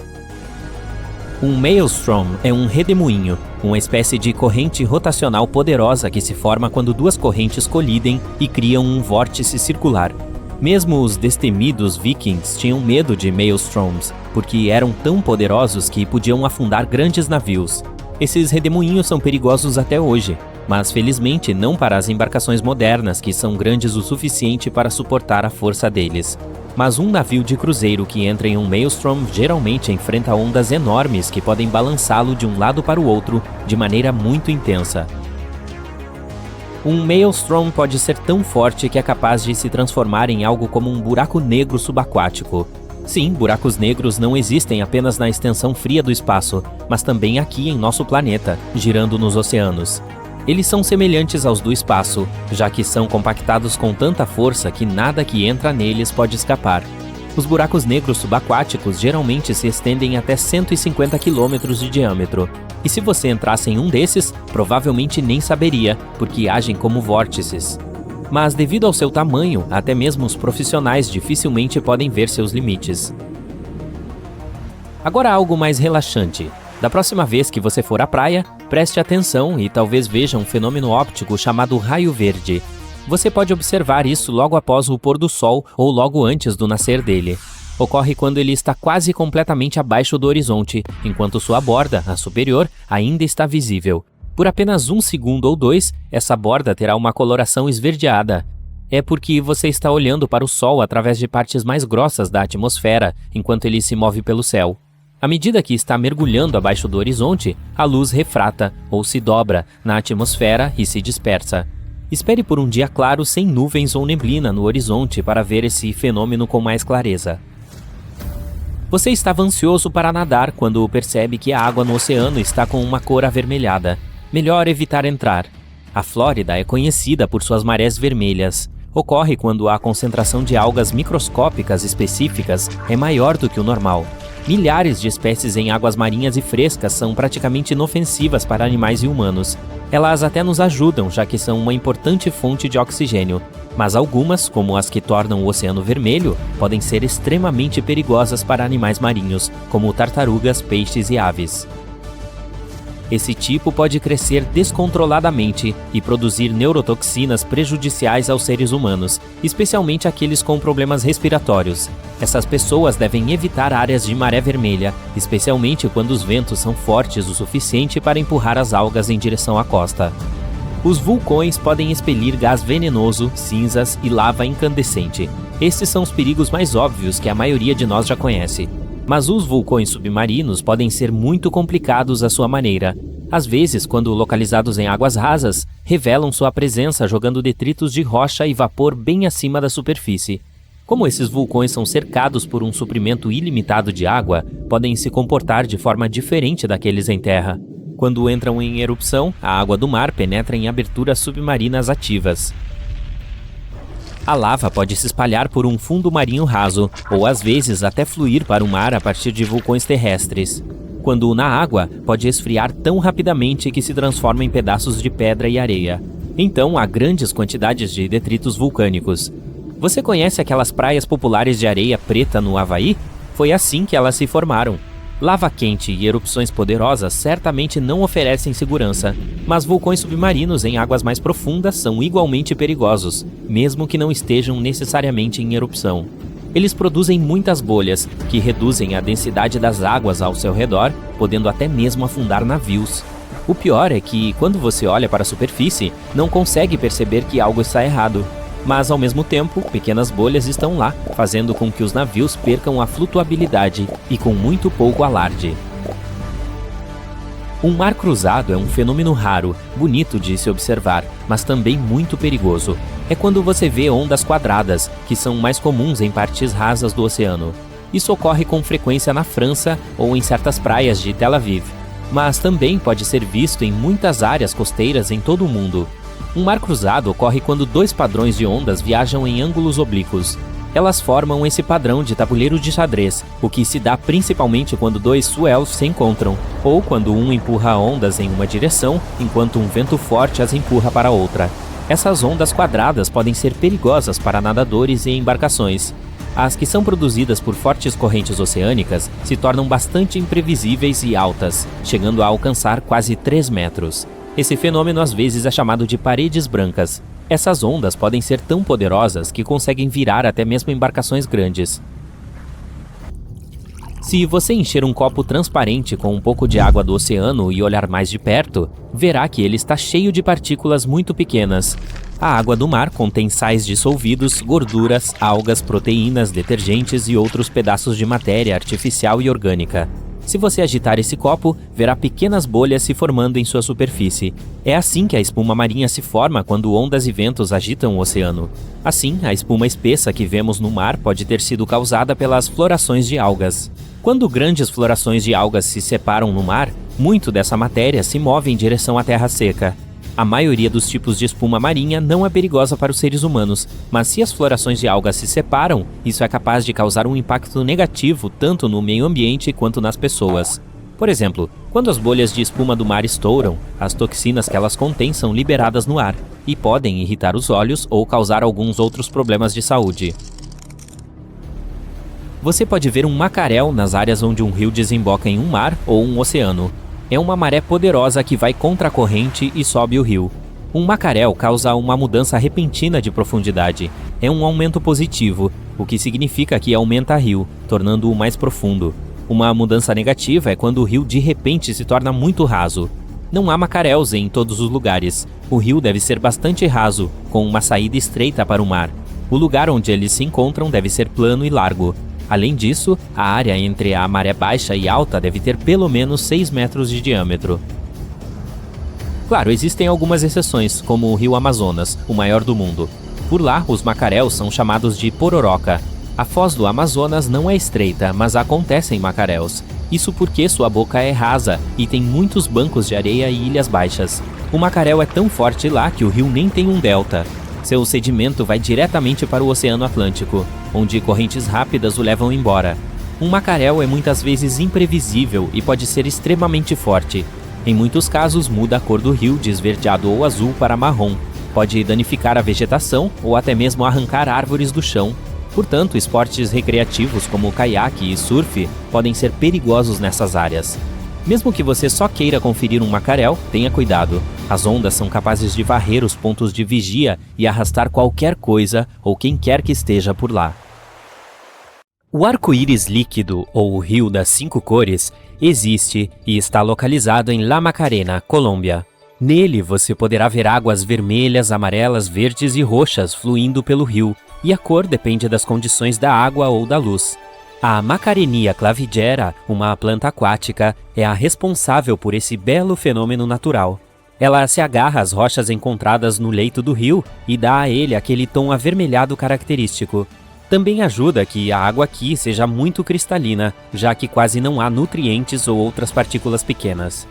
Um maelstrom é um redemoinho, uma espécie de corrente rotacional poderosa que se forma quando 2 correntes colidem e criam um vórtice circular. Mesmo os destemidos vikings tinham medo de maelstroms, porque eram tão poderosos que podiam afundar grandes navios. Esses redemoinhos são perigosos até hoje, mas felizmente não para as embarcações modernas que são grandes o suficiente para suportar a força deles. Mas um navio de cruzeiro que entra em um maelstrom geralmente enfrenta ondas enormes que podem balançá-lo de um lado para o outro de maneira muito intensa. Um maelstrom pode ser tão forte que é capaz de se transformar em algo como um buraco negro subaquático. Sim, buracos negros não existem apenas na extensão fria do espaço, mas também aqui em nosso planeta, girando nos oceanos. Eles são semelhantes aos do espaço, já que são compactados com tanta força que nada que entra neles pode escapar. Os buracos negros subaquáticos geralmente se estendem até 150 km de diâmetro, e se você entrasse em um desses, provavelmente nem saberia, porque agem como vórtices. Mas devido ao seu tamanho, até mesmo os profissionais dificilmente podem ver seus limites. Agora algo mais relaxante. Da próxima vez que você for à praia, preste atenção e talvez veja um fenômeno óptico chamado raio verde. Você pode observar isso logo após o pôr do sol ou logo antes do nascer dele. Ocorre quando ele está quase completamente abaixo do horizonte, enquanto sua borda, a superior, ainda está visível. Por apenas 1 segundo ou 2, essa borda terá uma coloração esverdeada. É porque você está olhando para o sol através de partes mais grossas da atmosfera, enquanto ele se move pelo céu. À medida que está mergulhando abaixo do horizonte, a luz refrata, ou se dobra, na atmosfera e se dispersa. Espere por um dia claro sem nuvens ou neblina no horizonte para ver esse fenômeno com mais clareza. Você estava ansioso para nadar quando percebe que a água no oceano está com uma cor avermelhada. Melhor evitar entrar. A Flórida é conhecida por suas marés vermelhas. Ocorre quando a concentração de algas microscópicas específicas é maior do que o normal. Milhares de espécies em águas marinhas e frescas são praticamente inofensivas para animais e humanos. Elas até nos ajudam, já que são uma importante fonte de oxigênio. Mas algumas, como as que tornam o oceano vermelho, podem ser extremamente perigosas para animais marinhos, como tartarugas, peixes e aves. Esse tipo pode crescer descontroladamente e produzir neurotoxinas prejudiciais aos seres humanos, especialmente aqueles com problemas respiratórios. Essas pessoas devem evitar áreas de maré vermelha, especialmente quando os ventos são fortes o suficiente para empurrar as algas em direção à costa. Os vulcões podem expelir gás venenoso, cinzas e lava incandescente. Estes são os perigos mais óbvios que a maioria de nós já conhece. Mas os vulcões submarinos podem ser muito complicados à sua maneira. Às vezes, quando localizados em águas rasas, revelam sua presença jogando detritos de rocha e vapor bem acima da superfície. Como esses vulcões são cercados por um suprimento ilimitado de água, podem se comportar de forma diferente daqueles em terra. Quando entram em erupção, a água do mar penetra em aberturas submarinas ativas. A lava pode se espalhar por um fundo marinho raso, ou às vezes até fluir para o mar a partir de vulcões terrestres. Quando na água, pode esfriar tão rapidamente que se transforma em pedaços de pedra e areia. Então há grandes quantidades de detritos vulcânicos. Você conhece aquelas praias populares de areia preta no Havaí? Foi assim que elas se formaram. Lava quente e erupções poderosas certamente não oferecem segurança, mas vulcões submarinos em águas mais profundas são igualmente perigosos, mesmo que não estejam necessariamente em erupção. Eles produzem muitas bolhas, que reduzem a densidade das águas ao seu redor, podendo até mesmo afundar navios. O pior é que, quando você olha para a superfície, não consegue perceber que algo está errado. Mas, ao mesmo tempo, pequenas bolhas estão lá, fazendo com que os navios percam a flutuabilidade e com muito pouco alarde. Um mar cruzado é um fenômeno raro, bonito de se observar, mas também muito perigoso. É quando você vê ondas quadradas, que são mais comuns em partes rasas do oceano. Isso ocorre com frequência na França ou em certas praias de Tel Aviv, mas também pode ser visto em muitas áreas costeiras em todo o mundo. Um mar cruzado ocorre quando dois padrões de ondas viajam em ângulos oblíquos. Elas formam esse padrão de tabuleiro de xadrez, o que se dá principalmente quando dois swells se encontram, ou quando um empurra ondas em uma direção, enquanto um vento forte as empurra para outra. Essas ondas quadradas podem ser perigosas para nadadores e embarcações. As que são produzidas por fortes correntes oceânicas se tornam bastante imprevisíveis e altas, chegando a alcançar quase 3 metros. Esse fenômeno às vezes é chamado de paredes brancas. Essas ondas podem ser tão poderosas que conseguem virar até mesmo embarcações grandes. Se você encher um copo transparente com um pouco de água do oceano e olhar mais de perto, verá que ele está cheio de partículas muito pequenas. A água do mar contém sais dissolvidos, gorduras, algas, proteínas, detergentes e outros pedaços de matéria artificial e orgânica. Se você agitar esse copo, verá pequenas bolhas se formando em sua superfície. É assim que a espuma marinha se forma quando ondas e ventos agitam o oceano. Assim, a espuma espessa que vemos no mar pode ter sido causada pelas florações de algas. Quando grandes florações de algas se separam no mar, muito dessa matéria se move em direção à terra seca. A maioria dos tipos de espuma marinha não é perigosa para os seres humanos, mas se as florações de algas se separam, isso é capaz de causar um impacto negativo tanto no meio ambiente quanto nas pessoas. Por exemplo, quando as bolhas de espuma do mar estouram, as toxinas que elas contêm são liberadas no ar e podem irritar os olhos ou causar alguns outros problemas de saúde. Você pode ver um macaréu nas áreas onde um rio desemboca em um mar ou um oceano. É uma maré poderosa que vai contra a corrente e sobe o rio. Um macaréu causa uma mudança repentina de profundidade. É um aumento positivo, o que significa que aumenta o rio, tornando-o mais profundo. Uma mudança negativa é quando o rio de repente se torna muito raso. Não há macaréus em todos os lugares. O rio deve ser bastante raso, com uma saída estreita para o mar. O lugar onde eles se encontram deve ser plano e largo. Além disso, a área entre a maré baixa e alta deve ter pelo menos 6 metros de diâmetro. Claro, existem algumas exceções, como o rio Amazonas, o maior do mundo. Por lá, os macaréus são chamados de pororoca. A foz do Amazonas não é estreita, mas acontecem macaréus. Isso porque sua boca é rasa e tem muitos bancos de areia e ilhas baixas. O macaréu é tão forte lá que o rio nem tem um delta. Seu sedimento vai diretamente para o Oceano Atlântico, onde correntes rápidas o levam embora. Um macaréu é muitas vezes imprevisível e pode ser extremamente forte. Em muitos casos, muda a cor do rio de esverdeado ou azul para marrom. Pode danificar a vegetação ou até mesmo arrancar árvores do chão. Portanto, esportes recreativos como caiaque e surf podem ser perigosos nessas áreas. Mesmo que você só queira conferir um macaréu, tenha cuidado. As ondas são capazes de varrer os pontos de vigia e arrastar qualquer coisa ou quem quer que esteja por lá. O arco-íris líquido, ou o Rio das 5 Cores, existe e está localizado em La Macarena, Colômbia. Nele você poderá ver águas vermelhas, amarelas, verdes e roxas fluindo pelo rio, e a cor depende das condições da água ou da luz. A Macarenia clavigera, uma planta aquática, é a responsável por esse belo fenômeno natural. Ela se agarra às rochas encontradas no leito do rio e dá a ele aquele tom avermelhado característico. Também ajuda que a água aqui seja muito cristalina, já que quase não há nutrientes ou outras partículas pequenas.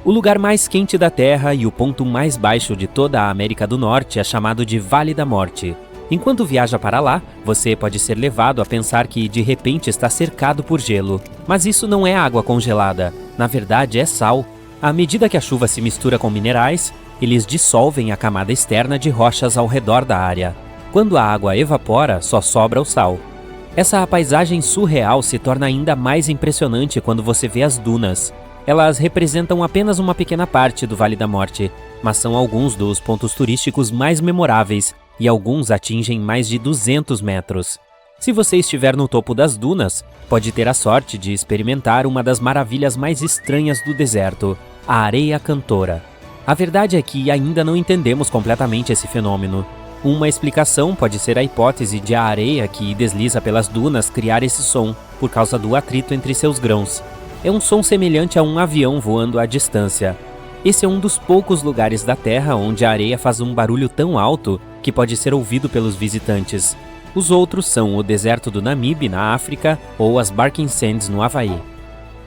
O lugar mais quente da Terra e o ponto mais baixo de toda a América do Norte é chamado de Vale da Morte. Enquanto viaja para lá, você pode ser levado a pensar que de repente está cercado por gelo. Mas isso não é água congelada, na verdade é sal. À medida que a chuva se mistura com minerais, eles dissolvem a camada externa de rochas ao redor da área. Quando a água evapora, só sobra o sal. Essa paisagem surreal se torna ainda mais impressionante quando você vê as dunas. Elas representam apenas uma pequena parte do Vale da Morte, mas são alguns dos pontos turísticos mais memoráveis, e alguns atingem mais de 200 metros. Se você estiver no topo das dunas, pode ter a sorte de experimentar uma das maravilhas mais estranhas do deserto, a areia cantora. A verdade é que ainda não entendemos completamente esse fenômeno. Uma explicação pode ser a hipótese de a areia que desliza pelas dunas criar esse som, por causa do atrito entre seus grãos. É um som semelhante a um avião voando à distância. Esse é um dos poucos lugares da Terra onde a areia faz um barulho tão alto que pode ser ouvido pelos visitantes. Os outros são o deserto do Namibe, na África, ou as Barking Sands, no Havaí.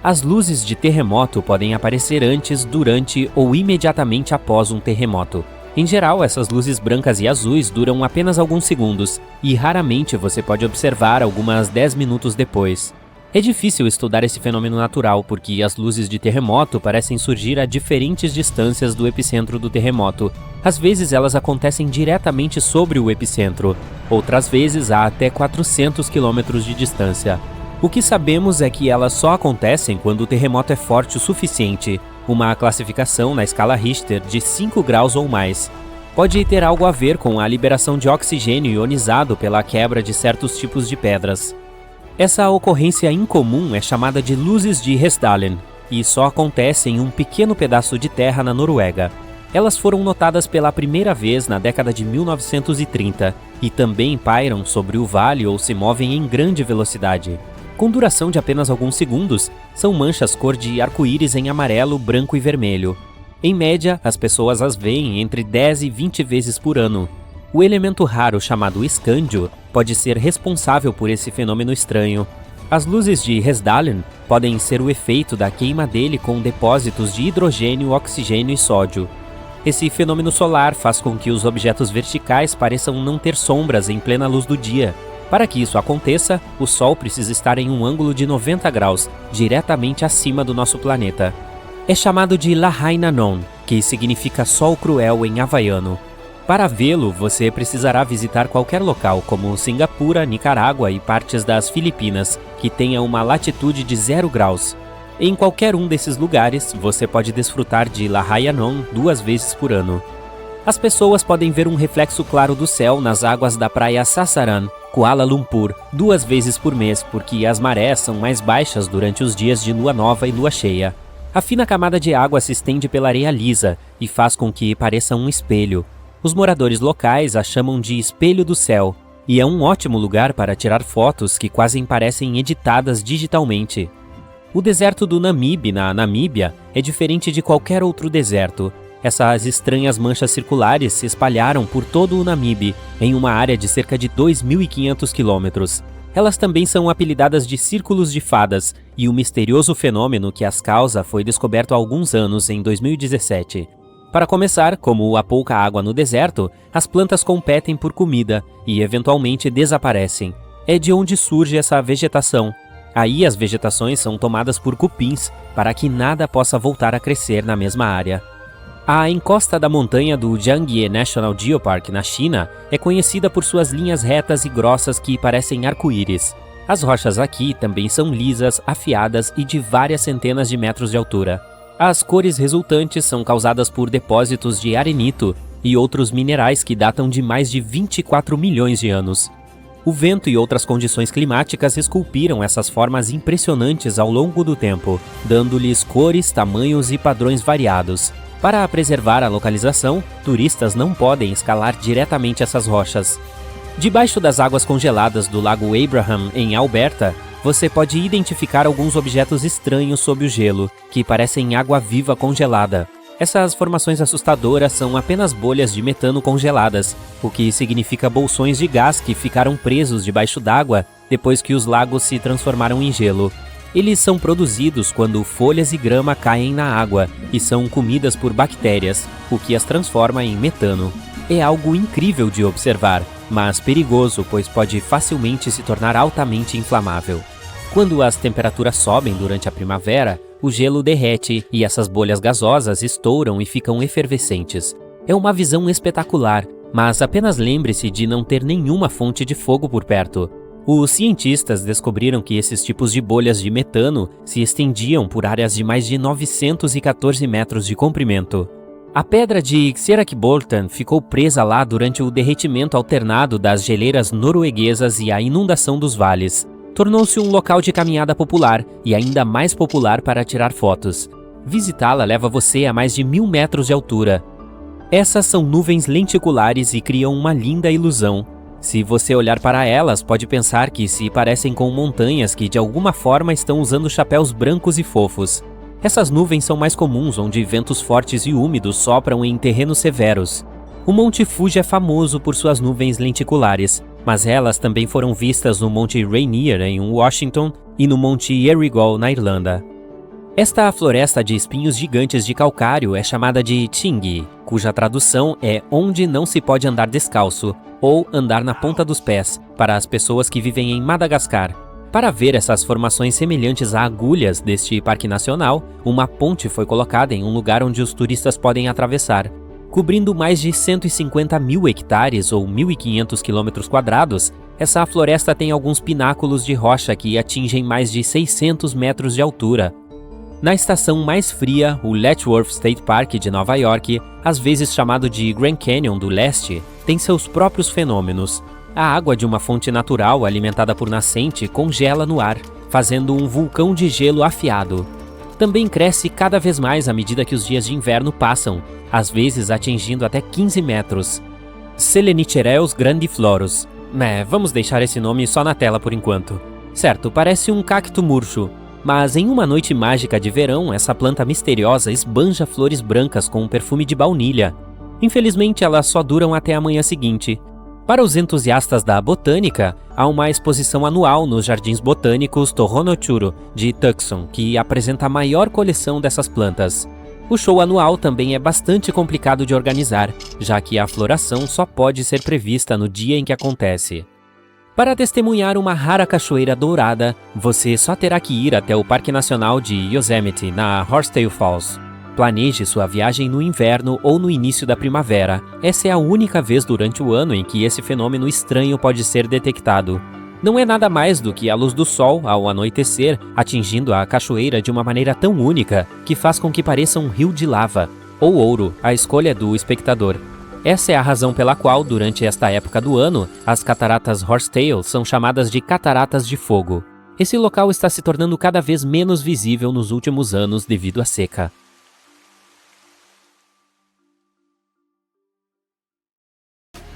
As luzes de terremoto podem aparecer antes, durante ou imediatamente após um terremoto. Em geral, essas luzes brancas e azuis duram apenas alguns segundos, e raramente você pode observar algumas 10 minutos depois. É difícil estudar esse fenômeno natural porque as luzes de terremoto parecem surgir a diferentes distâncias do epicentro do terremoto. Às vezes elas acontecem diretamente sobre o epicentro, outras vezes a até 400 quilômetros de distância. O que sabemos é que elas só acontecem quando o terremoto é forte o suficiente, uma classificação na escala Richter de 5 graus ou mais. Pode ter algo a ver com a liberação de oxigênio ionizado pela quebra de certos tipos de pedras. Essa ocorrência incomum é chamada de luzes de Hessdalen e só acontece em um pequeno pedaço de terra na Noruega. Elas foram notadas pela primeira vez na década de 1930 e também pairam sobre o vale ou se movem em grande velocidade. Com duração de apenas alguns segundos, são manchas cor de arco-íris em amarelo, branco e vermelho. Em média, as pessoas as veem entre 10 e 20 vezes por ano. O elemento raro chamado escândio pode ser responsável por esse fenômeno estranho. As luzes de Hessdalen podem ser o efeito da queima dele com depósitos de hidrogênio, oxigênio e sódio. Esse fenômeno solar faz com que os objetos verticais pareçam não ter sombras em plena luz do dia. Para que isso aconteça, o Sol precisa estar em um ângulo de 90 graus, diretamente acima do nosso planeta. É chamado de Lahaina Non, que significa Sol Cruel em havaiano. Para vê-lo, você precisará visitar qualquer local, como Singapura, Nicarágua e partes das Filipinas, que tenha uma latitude de 0 graus. Em qualquer um desses lugares, você pode desfrutar de Lahaina Non 2 vezes por ano. As pessoas podem ver um reflexo claro do céu nas águas da praia Sasaran, Kuala Lumpur, 2 vezes por mês, porque as marés são mais baixas durante os dias de lua nova e lua cheia. A fina camada de água se estende pela areia lisa e faz com que pareça um espelho. Os moradores locais a chamam de Espelho do Céu, e é um ótimo lugar para tirar fotos que quase parecem editadas digitalmente. O deserto do Namibe, na Namíbia, é diferente de qualquer outro deserto. Essas estranhas manchas circulares se espalharam por todo o Namibe, em uma área de cerca de 2.500 quilômetros. Elas também são apelidadas de Círculos de Fadas, e o misterioso fenômeno que as causa foi descoberto há alguns anos, em 2017. Para começar, como há pouca água no deserto, as plantas competem por comida e eventualmente desaparecem. É de onde surge essa vegetação. Aí as vegetações são tomadas por cupins, para que nada possa voltar a crescer na mesma área. A encosta da montanha do Jiangye National Geopark, na China, é conhecida por suas linhas retas e grossas que parecem arco-íris. As rochas aqui também são lisas, afiadas e de várias centenas de metros de altura. As cores resultantes são causadas por depósitos de arenito e outros minerais que datam de mais de 24 milhões de anos. O vento e outras condições climáticas esculpiram essas formas impressionantes ao longo do tempo, dando-lhes cores, tamanhos e padrões variados. Para preservar a localização, turistas não podem escalar diretamente essas rochas. Debaixo das águas congeladas do Lago Abraham, em Alberta, você pode identificar alguns objetos estranhos sob o gelo, que parecem água viva congelada. Essas formações assustadoras são apenas bolhas de metano congeladas, o que significa bolsões de gás que ficaram presos debaixo d'água depois que os lagos se transformaram em gelo. Eles são produzidos quando folhas e grama caem na água e são comidas por bactérias, o que as transforma em metano. É algo incrível de observar, mas perigoso, pois pode facilmente se tornar altamente inflamável. Quando as temperaturas sobem durante a primavera, o gelo derrete e essas bolhas gasosas estouram e ficam efervescentes. É uma visão espetacular, mas apenas lembre-se de não ter nenhuma fonte de fogo por perto. Os cientistas descobriram que esses tipos de bolhas de metano se estendiam por áreas de mais de 914 metros de comprimento. A pedra de Xerakbolten ficou presa lá durante o derretimento alternado das geleiras norueguesas e a inundação dos vales. Tornou-se um local de caminhada popular e ainda mais popular para tirar fotos. Visitá-la leva você a mais de 1.000 metros de altura. Essas são nuvens lenticulares e criam uma linda ilusão. Se você olhar para elas, pode pensar que se parecem com montanhas que de alguma forma estão usando chapéus brancos e fofos. Essas nuvens são mais comuns onde ventos fortes e úmidos sopram em terrenos severos. O Monte Fuji é famoso por suas nuvens lenticulares, mas elas também foram vistas no Monte Rainier, em Washington, e no Monte Errigal, na Irlanda. Esta floresta de espinhos gigantes de calcário é chamada de Chingi, cuja tradução é onde não se pode andar descalço, ou andar na ponta dos pés, para as pessoas que vivem em Madagascar. Para ver essas formações semelhantes a agulhas deste parque nacional, uma ponte foi colocada em um lugar onde os turistas podem atravessar. Cobrindo mais de 150.000 hectares ou 1.500 quilômetros quadrados, essa floresta tem alguns pináculos de rocha que atingem mais de 600 metros de altura. Na estação mais fria, o Letchworth State Park de Nova York, às vezes chamado de Grand Canyon do Leste, tem seus próprios fenômenos. A água de uma fonte natural alimentada por nascente congela no ar, fazendo um vulcão de gelo afiado. Também cresce cada vez mais à medida que os dias de inverno passam, às vezes atingindo até 15 metros. Selenicereus grandiflorus. Vamos deixar esse nome só na tela por enquanto. Certo, parece um cacto murcho, mas em uma noite mágica de verão, essa planta misteriosa esbanja flores brancas com um perfume de baunilha. Infelizmente, elas só duram até a manhã seguinte. Para os entusiastas da botânica, há uma exposição anual nos Jardins Botânicos Tohono-churo, de Tucson, que apresenta a maior coleção dessas plantas. O show anual também é bastante complicado de organizar, já que a floração só pode ser prevista no dia em que acontece. Para testemunhar uma rara cachoeira dourada, você só terá que ir até o Parque Nacional de Yosemite, na Horsetail Falls. Planeje sua viagem no inverno ou no início da primavera. Essa é a única vez durante o ano em que esse fenômeno estranho pode ser detectado. Não é nada mais do que a luz do sol ao anoitecer, atingindo a cachoeira de uma maneira tão única que faz com que pareça um rio de lava, ou ouro, a escolha do espectador. Essa é a razão pela qual, durante esta época do ano, as cataratas Horsetail são chamadas de Cataratas de Fogo. Esse local está se tornando cada vez menos visível nos últimos anos devido à seca.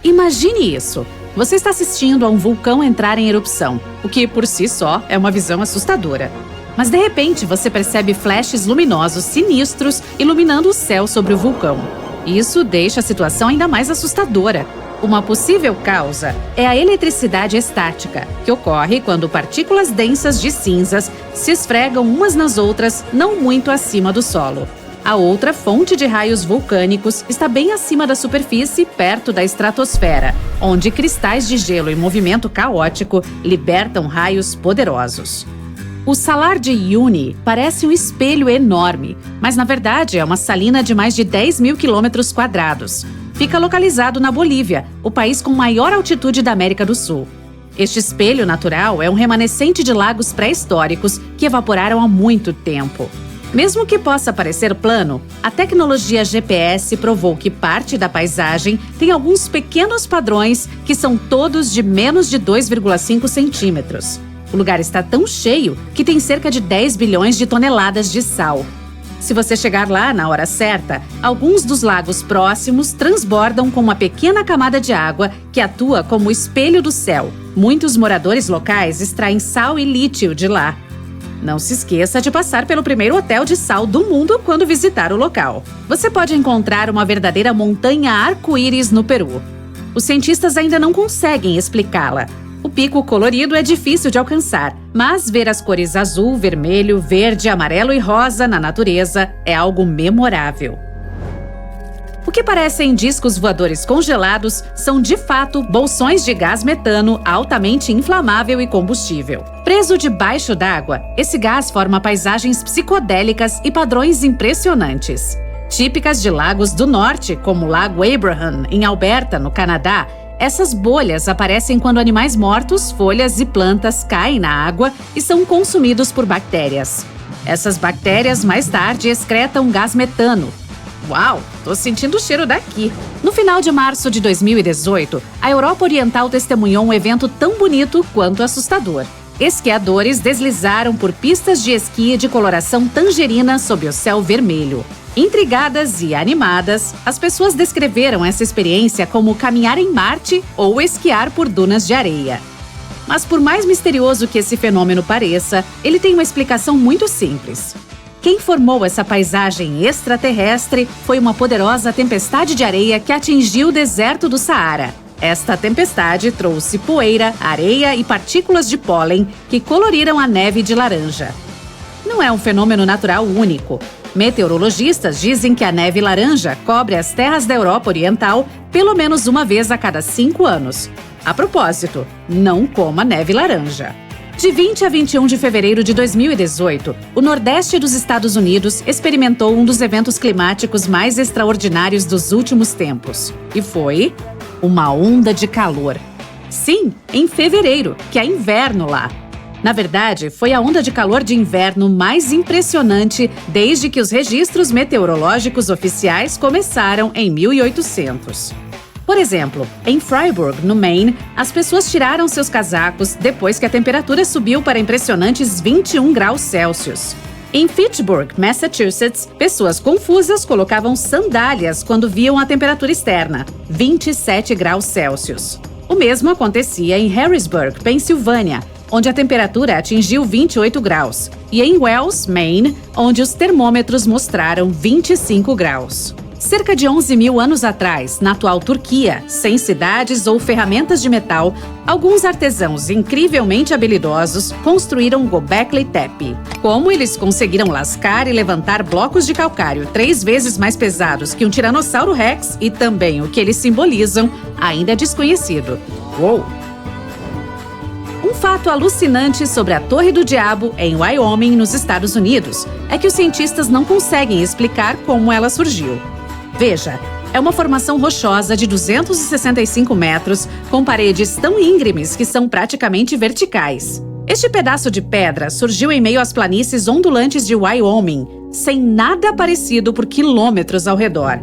Imagine isso! Você está assistindo a um vulcão entrar em erupção, o que por si só é uma visão assustadora. Mas de repente você percebe flashes luminosos sinistros iluminando o céu sobre o vulcão. Isso deixa a situação ainda mais assustadora. Uma possível causa é a eletricidade estática, que ocorre quando partículas densas de cinzas se esfregam umas nas outras não muito acima do solo. A outra fonte de raios vulcânicos está bem acima da superfície, perto da estratosfera, onde cristais de gelo em movimento caótico libertam raios poderosos. O Salar de Uyuni parece um espelho enorme, mas na verdade é uma salina de mais de 10 mil quilômetros quadrados. Fica localizado na Bolívia, o país com maior altitude da América do Sul. Este espelho natural é um remanescente de lagos pré-históricos que evaporaram há muito tempo. Mesmo que possa parecer plano, a tecnologia GPS provou que parte da paisagem tem alguns pequenos padrões que são todos de menos de 2,5 centímetros. O lugar está tão cheio que tem cerca de 10 bilhões de toneladas de sal. Se você chegar lá na hora certa, alguns dos lagos próximos transbordam com uma pequena camada de água que atua como espelho do céu. Muitos moradores locais extraem sal e lítio de lá. Não se esqueça de passar pelo primeiro hotel de sal do mundo quando visitar o local. Você pode encontrar uma verdadeira montanha arco-íris no Peru. Os cientistas ainda não conseguem explicá-la. O pico colorido é difícil de alcançar, mas ver as cores azul, vermelho, verde, amarelo e rosa na natureza é algo memorável. O que parecem discos voadores congelados são, de fato, bolsões de gás metano altamente inflamável e combustível. Preso debaixo d'água, esse gás forma paisagens psicodélicas e padrões impressionantes. Típicas de lagos do norte, como o Lago Abraham, em Alberta, no Canadá, essas bolhas aparecem quando animais mortos, folhas e plantas caem na água e são consumidos por bactérias. Essas bactérias, mais tarde, excretam gás metano. Uau, tô sentindo o cheiro daqui! No final de março de 2018, a Europa Oriental testemunhou um evento tão bonito quanto assustador. Esquiadores deslizaram por pistas de esqui de coloração tangerina sob o céu vermelho. Intrigadas e animadas, as pessoas descreveram essa experiência como caminhar em Marte ou esquiar por dunas de areia. Mas por mais misterioso que esse fenômeno pareça, ele tem uma explicação muito simples. Quem formou essa paisagem extraterrestre foi uma poderosa tempestade de areia que atingiu o deserto do Saara. Esta tempestade trouxe poeira, areia e partículas de pólen que coloriram a neve de laranja. Não é um fenômeno natural único. Meteorologistas dizem que a neve laranja cobre as terras da Europa Oriental pelo menos uma vez a cada 5 anos. A propósito, não coma neve laranja. De 20 a 21 de fevereiro de 2018, o Nordeste dos Estados Unidos experimentou um dos eventos climáticos mais extraordinários dos últimos tempos. E foi uma onda de calor. Sim, em fevereiro, que é inverno lá. Na verdade, foi a onda de calor de inverno mais impressionante desde que os registros meteorológicos oficiais começaram em 1800. Por exemplo, em Fryeburg, no Maine, as pessoas tiraram seus casacos depois que a temperatura subiu para impressionantes 21 graus Celsius. Em Fitchburg, Massachusetts, pessoas confusas colocavam sandálias quando viam a temperatura externa, 27 graus Celsius. O mesmo acontecia em Harrisburg, Pensilvânia, onde a temperatura atingiu 28 graus, e em Wells, Maine, onde os termômetros mostraram 25 graus. Cerca de 11 mil anos atrás, na atual Turquia, sem cidades ou ferramentas de metal, alguns artesãos incrivelmente habilidosos construíram Göbekli Tepe. Como eles conseguiram lascar e levantar blocos de calcário 3 vezes mais pesados que um Tiranossauro Rex e também o que eles simbolizam, ainda é desconhecido. Uou! Um fato alucinante sobre a Torre do Diabo, em Wyoming, nos Estados Unidos, é que os cientistas não conseguem explicar como ela surgiu. Veja, é uma formação rochosa de 265 metros, com paredes tão íngremes que são praticamente verticais. Este pedaço de pedra surgiu em meio às planícies ondulantes de Wyoming, sem nada parecido por quilômetros ao redor.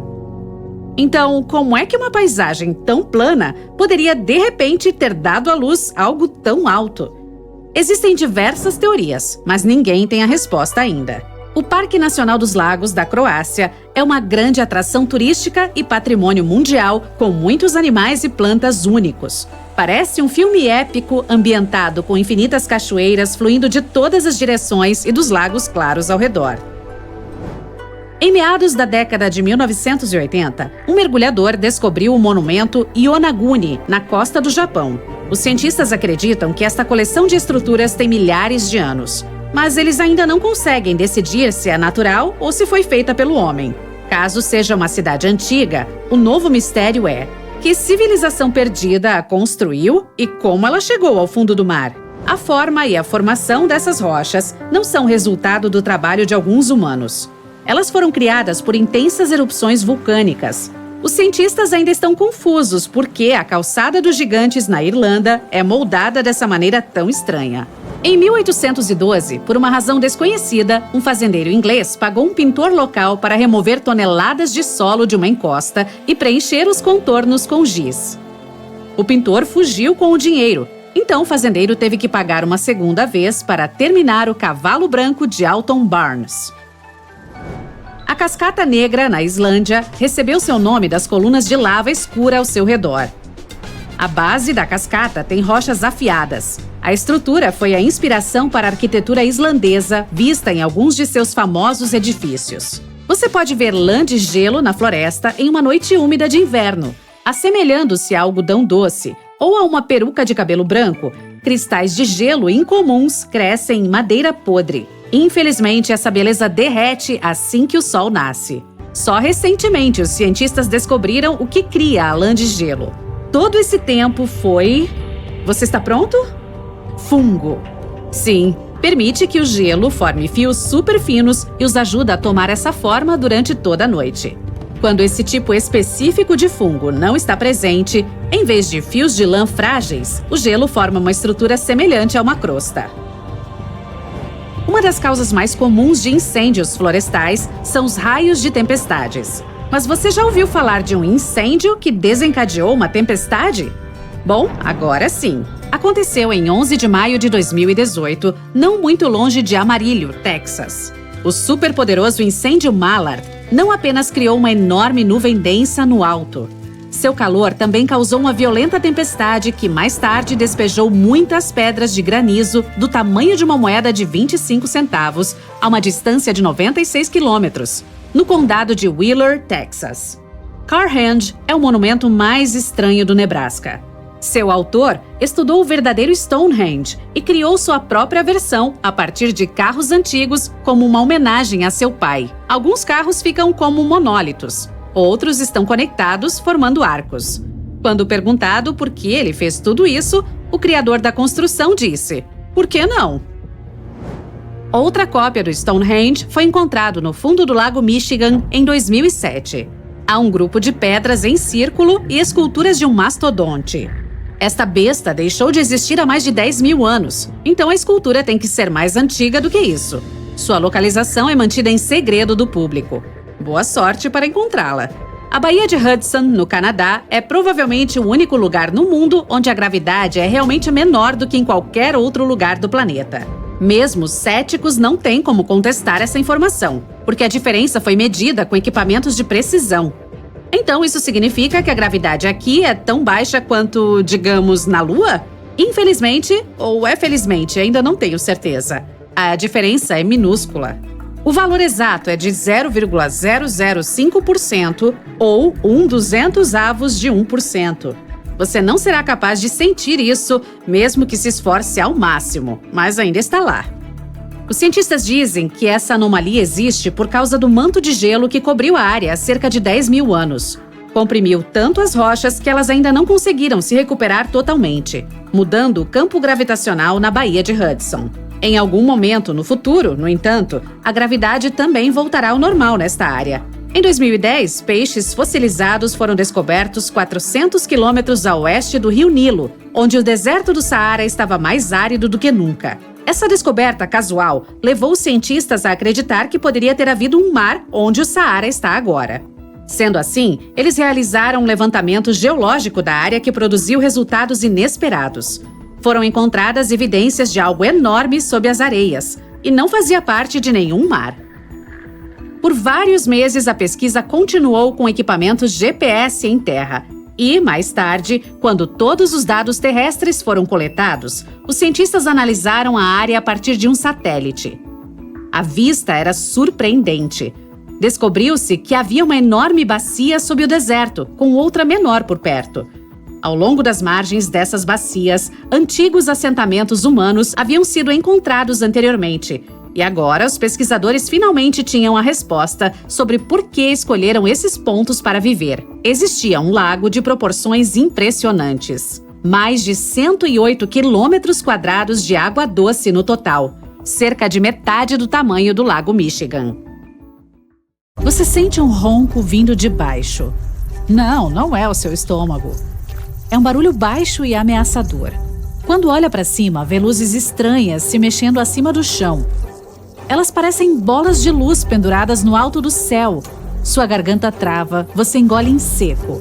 Então, como é que uma paisagem tão plana poderia, de repente, ter dado à luz algo tão alto? Existem diversas teorias, mas ninguém tem a resposta ainda. O Parque Nacional dos Lagos da Croácia é uma grande atração turística e patrimônio mundial com muitos animais e plantas únicos. Parece um filme épico ambientado com infinitas cachoeiras fluindo de todas as direções e dos lagos claros ao redor. Em meados da década de 1980, um mergulhador descobriu o monumento Yonaguni, na costa do Japão. Os cientistas acreditam que esta coleção de estruturas tem milhares de anos. Mas eles ainda não conseguem decidir se é natural ou se foi feita pelo homem. Caso seja uma cidade antiga, o novo mistério é: que civilização perdida a construiu e como ela chegou ao fundo do mar? A forma e a formação dessas rochas não são resultado do trabalho de alguns humanos. Elas foram criadas por intensas erupções vulcânicas. Os cientistas ainda estão confusos porque a calçada dos gigantes na Irlanda é moldada dessa maneira tão estranha. Em 1812, por uma razão desconhecida, um fazendeiro inglês pagou um pintor local para remover toneladas de solo de uma encosta e preencher os contornos com giz. O pintor fugiu com o dinheiro, então o fazendeiro teve que pagar uma segunda vez para terminar o Cavalo Branco de Alton Barnes. A Cascata Negra, na Islândia, recebeu seu nome das colunas de lava escura ao seu redor. A base da cascata tem rochas afiadas. A estrutura foi a inspiração para a arquitetura islandesa, vista em alguns de seus famosos edifícios. Você pode ver lã de gelo na floresta em uma noite úmida de inverno. Assemelhando-se a algodão doce ou a uma peruca de cabelo branco, cristais de gelo incomuns crescem em madeira podre. Infelizmente, essa beleza derrete assim que o sol nasce. Só recentemente, os cientistas descobriram o que cria a lã de gelo. Todo esse tempo foi... Você está pronto? Fungo. Sim, permite que o gelo forme fios super finos e os ajuda a tomar essa forma durante toda a noite. Quando esse tipo específico de fungo não está presente, em vez de fios de lã frágeis, o gelo forma uma estrutura semelhante a uma crosta. Uma das causas mais comuns de incêndios florestais são os raios de tempestades. Mas você já ouviu falar de um incêndio que desencadeou uma tempestade? Bom, agora sim. Aconteceu em 11 de maio de 2018, não muito longe de Amarillo, Texas. O superpoderoso incêndio Mallard não apenas criou uma enorme nuvem densa no alto. Seu calor também causou uma violenta tempestade que mais tarde despejou muitas pedras de granizo do tamanho de uma moeda de 25 centavos a uma distância de 96 quilômetros, no condado de Wheeler, Texas. Carhenge é o monumento mais estranho do Nebraska. Seu autor estudou o verdadeiro Stonehenge e criou sua própria versão a partir de carros antigos como uma homenagem a seu pai. Alguns carros ficam como monólitos. Outros estão conectados, formando arcos. Quando perguntado por que ele fez tudo isso, o criador da construção disse: "Por que não?" Outra cópia do Stonehenge foi encontrado no fundo do Lago Michigan em 2007. Há um grupo de pedras em círculo e esculturas de um mastodonte. Esta besta deixou de existir há mais de 10 mil anos, então a escultura tem que ser mais antiga do que isso. Sua localização é mantida em segredo do público. Boa sorte para encontrá-la. A Baía de Hudson, no Canadá, é provavelmente o único lugar no mundo onde a gravidade é realmente menor do que em qualquer outro lugar do planeta. Mesmo os céticos não têm como contestar essa informação, porque a diferença foi medida com equipamentos de precisão. Então isso significa que a gravidade aqui é tão baixa quanto, digamos, na Lua? Infelizmente, ou felizmente, ainda não tenho certeza. A diferença é minúscula. O valor exato é de 0,005% ou 1/200avos de 1%. Você não será capaz de sentir isso, mesmo que se esforce ao máximo, mas ainda está lá. Os cientistas dizem que essa anomalia existe por causa do manto de gelo que cobriu a área há cerca de 10 mil anos. Comprimiu tanto as rochas que elas ainda não conseguiram se recuperar totalmente, mudando o campo gravitacional na Baía de Hudson. Em algum momento no futuro, no entanto, a gravidade também voltará ao normal nesta área. Em 2010, peixes fossilizados foram descobertos 400 quilômetros a oeste do Rio Nilo, onde o deserto do Saara estava mais árido do que nunca. Essa descoberta casual levou os cientistas a acreditar que poderia ter havido um mar onde o Saara está agora. Sendo assim, eles realizaram um levantamento geológico da área que produziu resultados inesperados. Foram encontradas evidências de algo enorme sob as areias, e não fazia parte de nenhum mar. Por vários meses, a pesquisa continuou com equipamentos GPS em terra. E, mais tarde, quando todos os dados terrestres foram coletados, os cientistas analisaram a área a partir de um satélite. A vista era surpreendente. Descobriu-se que havia uma enorme bacia sob o deserto, com outra menor por perto. Ao longo das margens dessas bacias, antigos assentamentos humanos haviam sido encontrados anteriormente. E agora, os pesquisadores finalmente tinham a resposta sobre por que escolheram esses pontos para viver. Existia um lago de proporções impressionantes. Mais de 108 quilômetros quadrados de água doce no total. Cerca de metade do tamanho do Lago Michigan. Você sente um ronco vindo de baixo. Não é o seu estômago. É um barulho baixo e ameaçador. Quando olha para cima, vê luzes estranhas se mexendo acima do chão. Elas parecem bolas de luz penduradas no alto do céu. Sua garganta trava, você engole em seco.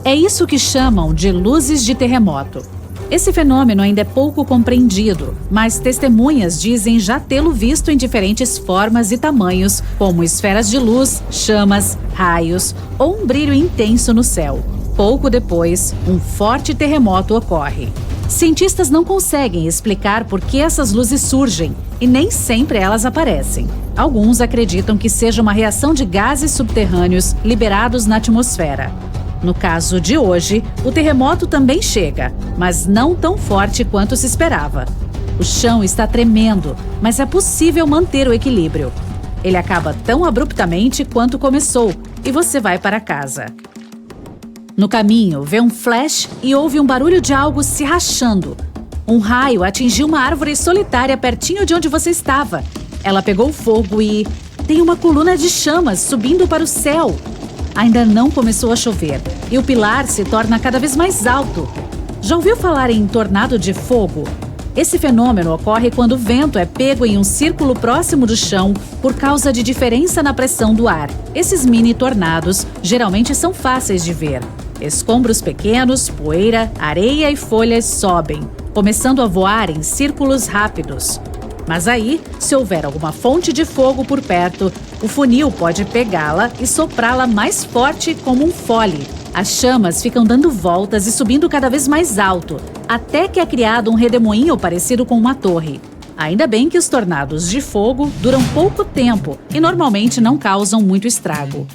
É isso que chamam de luzes de terremoto. Esse fenômeno ainda é pouco compreendido, mas testemunhas dizem já tê-lo visto em diferentes formas e tamanhos, como esferas de luz, chamas, raios ou um brilho intenso no céu. Pouco depois, um forte terremoto ocorre. Cientistas não conseguem explicar por que essas luzes surgem e nem sempre elas aparecem. Alguns acreditam que seja uma reação de gases subterrâneos liberados na atmosfera. No caso de hoje, o terremoto também chega, mas não tão forte quanto se esperava. O chão está tremendo, mas é possível manter o equilíbrio. Ele acaba tão abruptamente quanto começou e você vai para casa. No caminho, vê um flash e ouve um barulho de algo se rachando. Um raio atingiu uma árvore solitária pertinho de onde você estava. Ela pegou fogo e tem uma coluna de chamas subindo para o céu. Ainda não começou a chover e o pilar se torna cada vez mais alto. Já ouviu falar em tornado de fogo? Esse fenômeno ocorre quando o vento é pego em um círculo próximo do chão por causa de diferença na pressão do ar. Esses mini tornados geralmente são fáceis de ver. Escombros pequenos, poeira, areia e folhas sobem, começando a voar em círculos rápidos. Mas aí, se houver alguma fonte de fogo por perto, o funil pode pegá-la e soprá-la mais forte como um fole. As chamas ficam dando voltas e subindo cada vez mais alto, até que é criado um redemoinho parecido com uma torre. Ainda bem que os tornados de fogo duram pouco tempo e normalmente não causam muito estrago.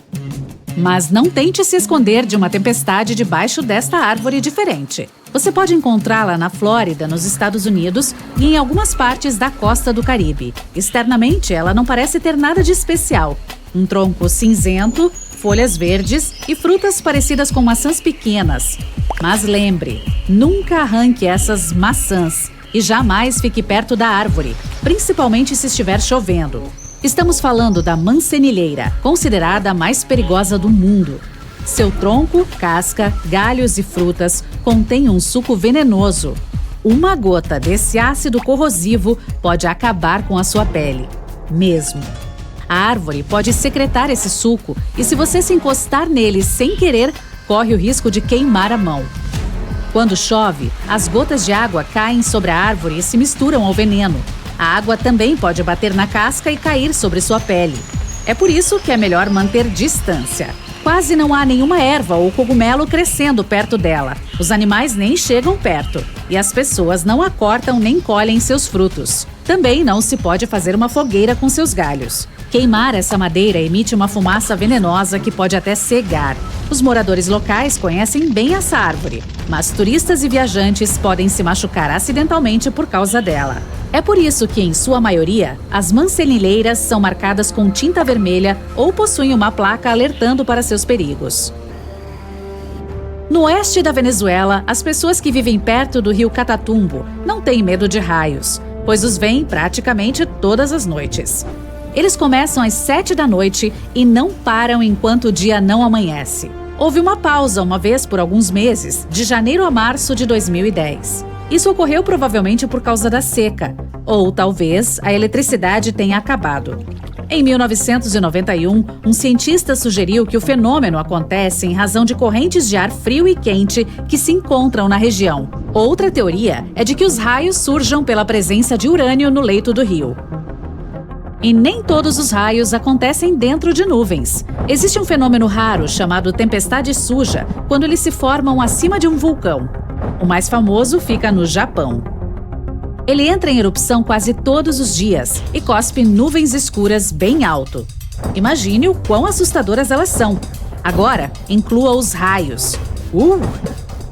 Mas não tente se esconder de uma tempestade debaixo desta árvore diferente. Você pode encontrá-la na Flórida, nos Estados Unidos, e em algumas partes da costa do Caribe. Externamente, ela não parece ter nada de especial. Um tronco cinzento, folhas verdes e frutas parecidas com maçãs pequenas. Mas lembre, nunca arranque essas maçãs e jamais fique perto da árvore, principalmente se estiver chovendo. Estamos falando da mancenilheira, considerada a mais perigosa do mundo. Seu tronco, casca, galhos e frutas contêm um suco venenoso. Uma gota desse ácido corrosivo pode acabar com a sua pele. Mesmo. A árvore pode secretar esse suco e, se você se encostar nele sem querer, corre o risco de queimar a mão. Quando chove, as gotas de água caem sobre a árvore e se misturam ao veneno. A água também pode bater na casca e cair sobre sua pele. É por isso que é melhor manter distância. Quase não há nenhuma erva ou cogumelo crescendo perto dela. Os animais nem chegam perto. E as pessoas não a cortam nem colhem seus frutos. Também não se pode fazer uma fogueira com seus galhos. Queimar essa madeira emite uma fumaça venenosa que pode até cegar. Os moradores locais conhecem bem essa árvore, mas turistas e viajantes podem se machucar acidentalmente por causa dela. É por isso que, em sua maioria, as mancenilheiras são marcadas com tinta vermelha ou possuem uma placa alertando para seus perigos. No oeste da Venezuela, as pessoas que vivem perto do rio Catatumbo não têm medo de raios, pois os veem praticamente todas as noites. Eles começam às 7 da noite e não param enquanto o dia não amanhece. Houve uma pausa uma vez por alguns meses, de janeiro a março de 2010. Isso ocorreu provavelmente por causa da seca, ou talvez a eletricidade tenha acabado. Em 1991, um cientista sugeriu que o fenômeno acontece em razão de correntes de ar frio e quente que se encontram na região. Outra teoria é de que os raios surjam pela presença de urânio no leito do rio. E nem todos os raios acontecem dentro de nuvens. Existe um fenômeno raro chamado tempestade suja, quando eles se formam acima de um vulcão. O mais famoso fica no Japão. Ele entra em erupção quase todos os dias e cospe nuvens escuras bem alto. Imagine o quão assustadoras elas são. Agora, inclua os raios.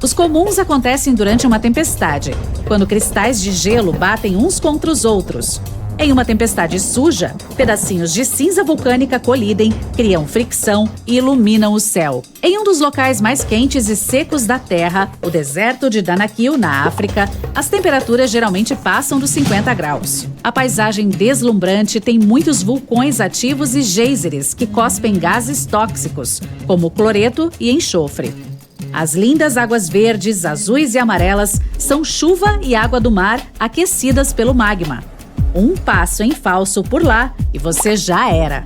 Os comuns acontecem durante uma tempestade, quando cristais de gelo batem uns contra os outros. Em uma tempestade suja, pedacinhos de cinza vulcânica colidem, criam fricção e iluminam o céu. Em um dos locais mais quentes e secos da Terra, o deserto de Danakil, na África, as temperaturas geralmente passam dos 50 graus. A paisagem deslumbrante tem muitos vulcões ativos e geysers que cospem gases tóxicos, como cloreto e enxofre. As lindas águas verdes, azuis e amarelas são chuva e água do mar aquecidas pelo magma. Um passo em falso por lá e você já era.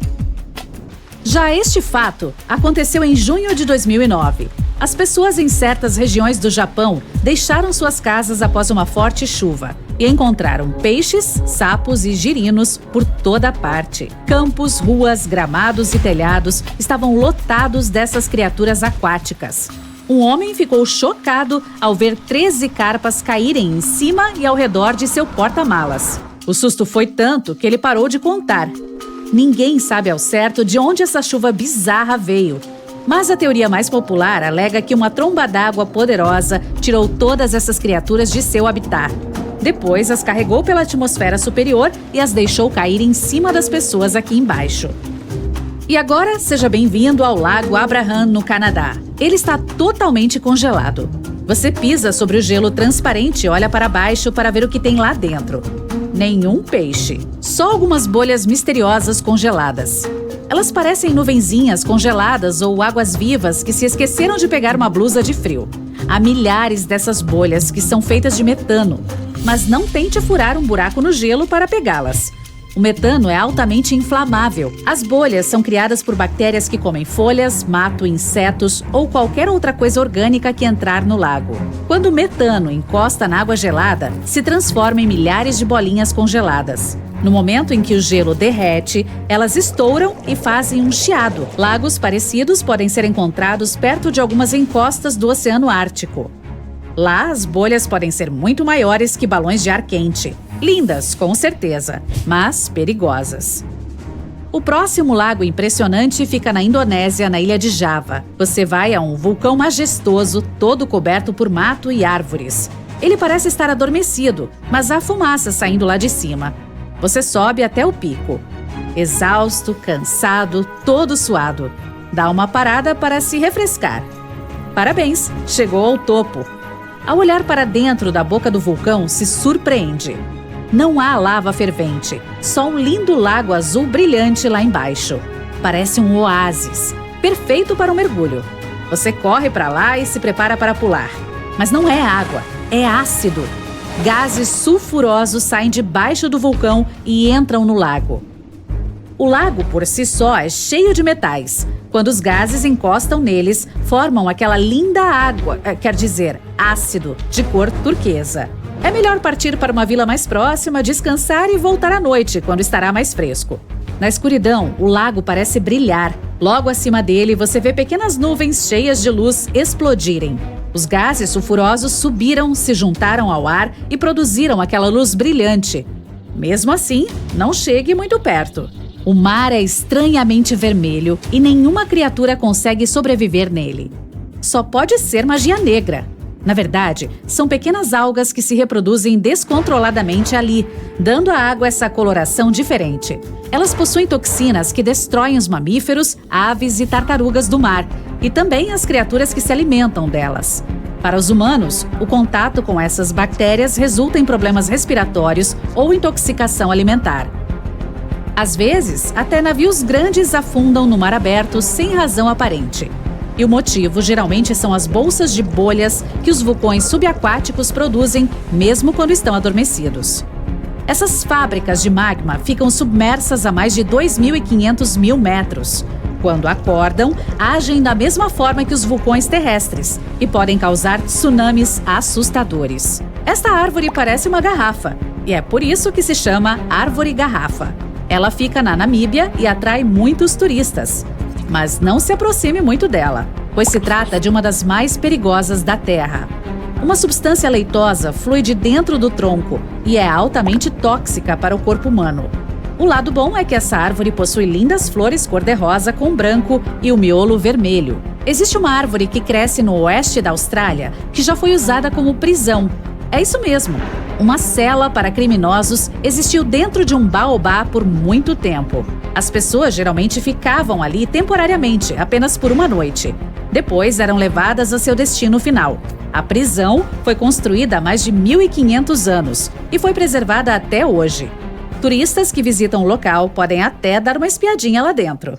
Já este fato aconteceu em junho de 2009. As pessoas em certas regiões do Japão deixaram suas casas após uma forte chuva e encontraram peixes, sapos e girinos por toda parte. Campos, ruas, gramados e telhados estavam lotados dessas criaturas aquáticas. Um homem ficou chocado ao ver 13 carpas caírem em cima e ao redor de seu porta-malas. O susto foi tanto que ele parou de contar. Ninguém sabe ao certo de onde essa chuva bizarra veio. Mas a teoria mais popular alega que uma tromba d'água poderosa tirou todas essas criaturas de seu habitat. Depois as carregou pela atmosfera superior e as deixou cair em cima das pessoas aqui embaixo. E agora, seja bem-vindo ao Lago Abraham, no Canadá. Ele está totalmente congelado. Você pisa sobre o gelo transparente e olha para baixo para ver o que tem lá dentro. Nenhum peixe, só algumas bolhas misteriosas congeladas. Elas parecem nuvenzinhas congeladas ou águas vivas que se esqueceram de pegar uma blusa de frio. Há milhares dessas bolhas que são feitas de metano, mas não tente furar um buraco no gelo para pegá-las. O metano é altamente inflamável. As bolhas são criadas por bactérias que comem folhas, mato, insetos ou qualquer outra coisa orgânica que entrar no lago. Quando o metano encosta na água gelada, se transforma em milhares de bolinhas congeladas. No momento em que o gelo derrete, elas estouram e fazem um chiado. Lagos parecidos podem ser encontrados perto de algumas encostas do Oceano Ártico. Lá, as bolhas podem ser muito maiores que balões de ar quente. Lindas, com certeza, mas perigosas. O próximo lago impressionante fica na Indonésia, na ilha de Java. Você vai a um vulcão majestoso, todo coberto por mato e árvores. Ele parece estar adormecido, mas há fumaça saindo lá de cima. Você sobe até o pico. Exausto, cansado, todo suado. Dá uma parada para se refrescar. Parabéns, chegou ao topo. Ao olhar para dentro da boca do vulcão, se surpreende. Não há lava fervente, só um lindo lago azul brilhante lá embaixo. Parece um oásis, perfeito para um mergulho. Você corre para lá e se prepara para pular. Mas não é água, é ácido. Gases sulfurosos saem de baixo do vulcão e entram no lago. O lago, por si só, é cheio de metais. Quando os gases encostam neles, formam aquela linda água, ácido, de cor turquesa. É melhor partir para uma vila mais próxima, descansar e voltar à noite, quando estará mais fresco. Na escuridão, o lago parece brilhar. Logo acima dele, você vê pequenas nuvens cheias de luz explodirem. Os gases sulfurosos subiram, se juntaram ao ar e produziram aquela luz brilhante. Mesmo assim, não chegue muito perto. O mar é estranhamente vermelho e nenhuma criatura consegue sobreviver nele. Só pode ser magia negra. Na verdade, são pequenas algas que se reproduzem descontroladamente ali, dando à água essa coloração diferente. Elas possuem toxinas que destroem os mamíferos, aves e tartarugas do mar, e também as criaturas que se alimentam delas. Para os humanos, o contato com essas bactérias resulta em problemas respiratórios ou intoxicação alimentar. Às vezes, até navios grandes afundam no mar aberto sem razão aparente. E o motivo geralmente são as bolsas de bolhas que os vulcões subaquáticos produzem mesmo quando estão adormecidos. Essas fábricas de magma ficam submersas a mais de 2.500 metros. Quando acordam, agem da mesma forma que os vulcões terrestres e podem causar tsunamis assustadores. Esta árvore parece uma garrafa e é por isso que se chama árvore-garrafa. Ela fica na Namíbia e atrai muitos turistas. Mas não se aproxime muito dela, pois se trata de uma das mais perigosas da Terra. Uma substância leitosa flui de dentro do tronco e é altamente tóxica para o corpo humano. O lado bom é que essa árvore possui lindas flores cor-de-rosa com branco e o miolo vermelho. Existe uma árvore que cresce no oeste da Austrália que já foi usada como prisão. É isso mesmo. Uma cela para criminosos existiu dentro de um baobá por muito tempo. As pessoas geralmente ficavam ali temporariamente, apenas por uma noite. Depois eram levadas a seu destino final. A prisão foi construída há mais de 1.500 anos e foi preservada até hoje. Turistas que visitam o local podem até dar uma espiadinha lá dentro.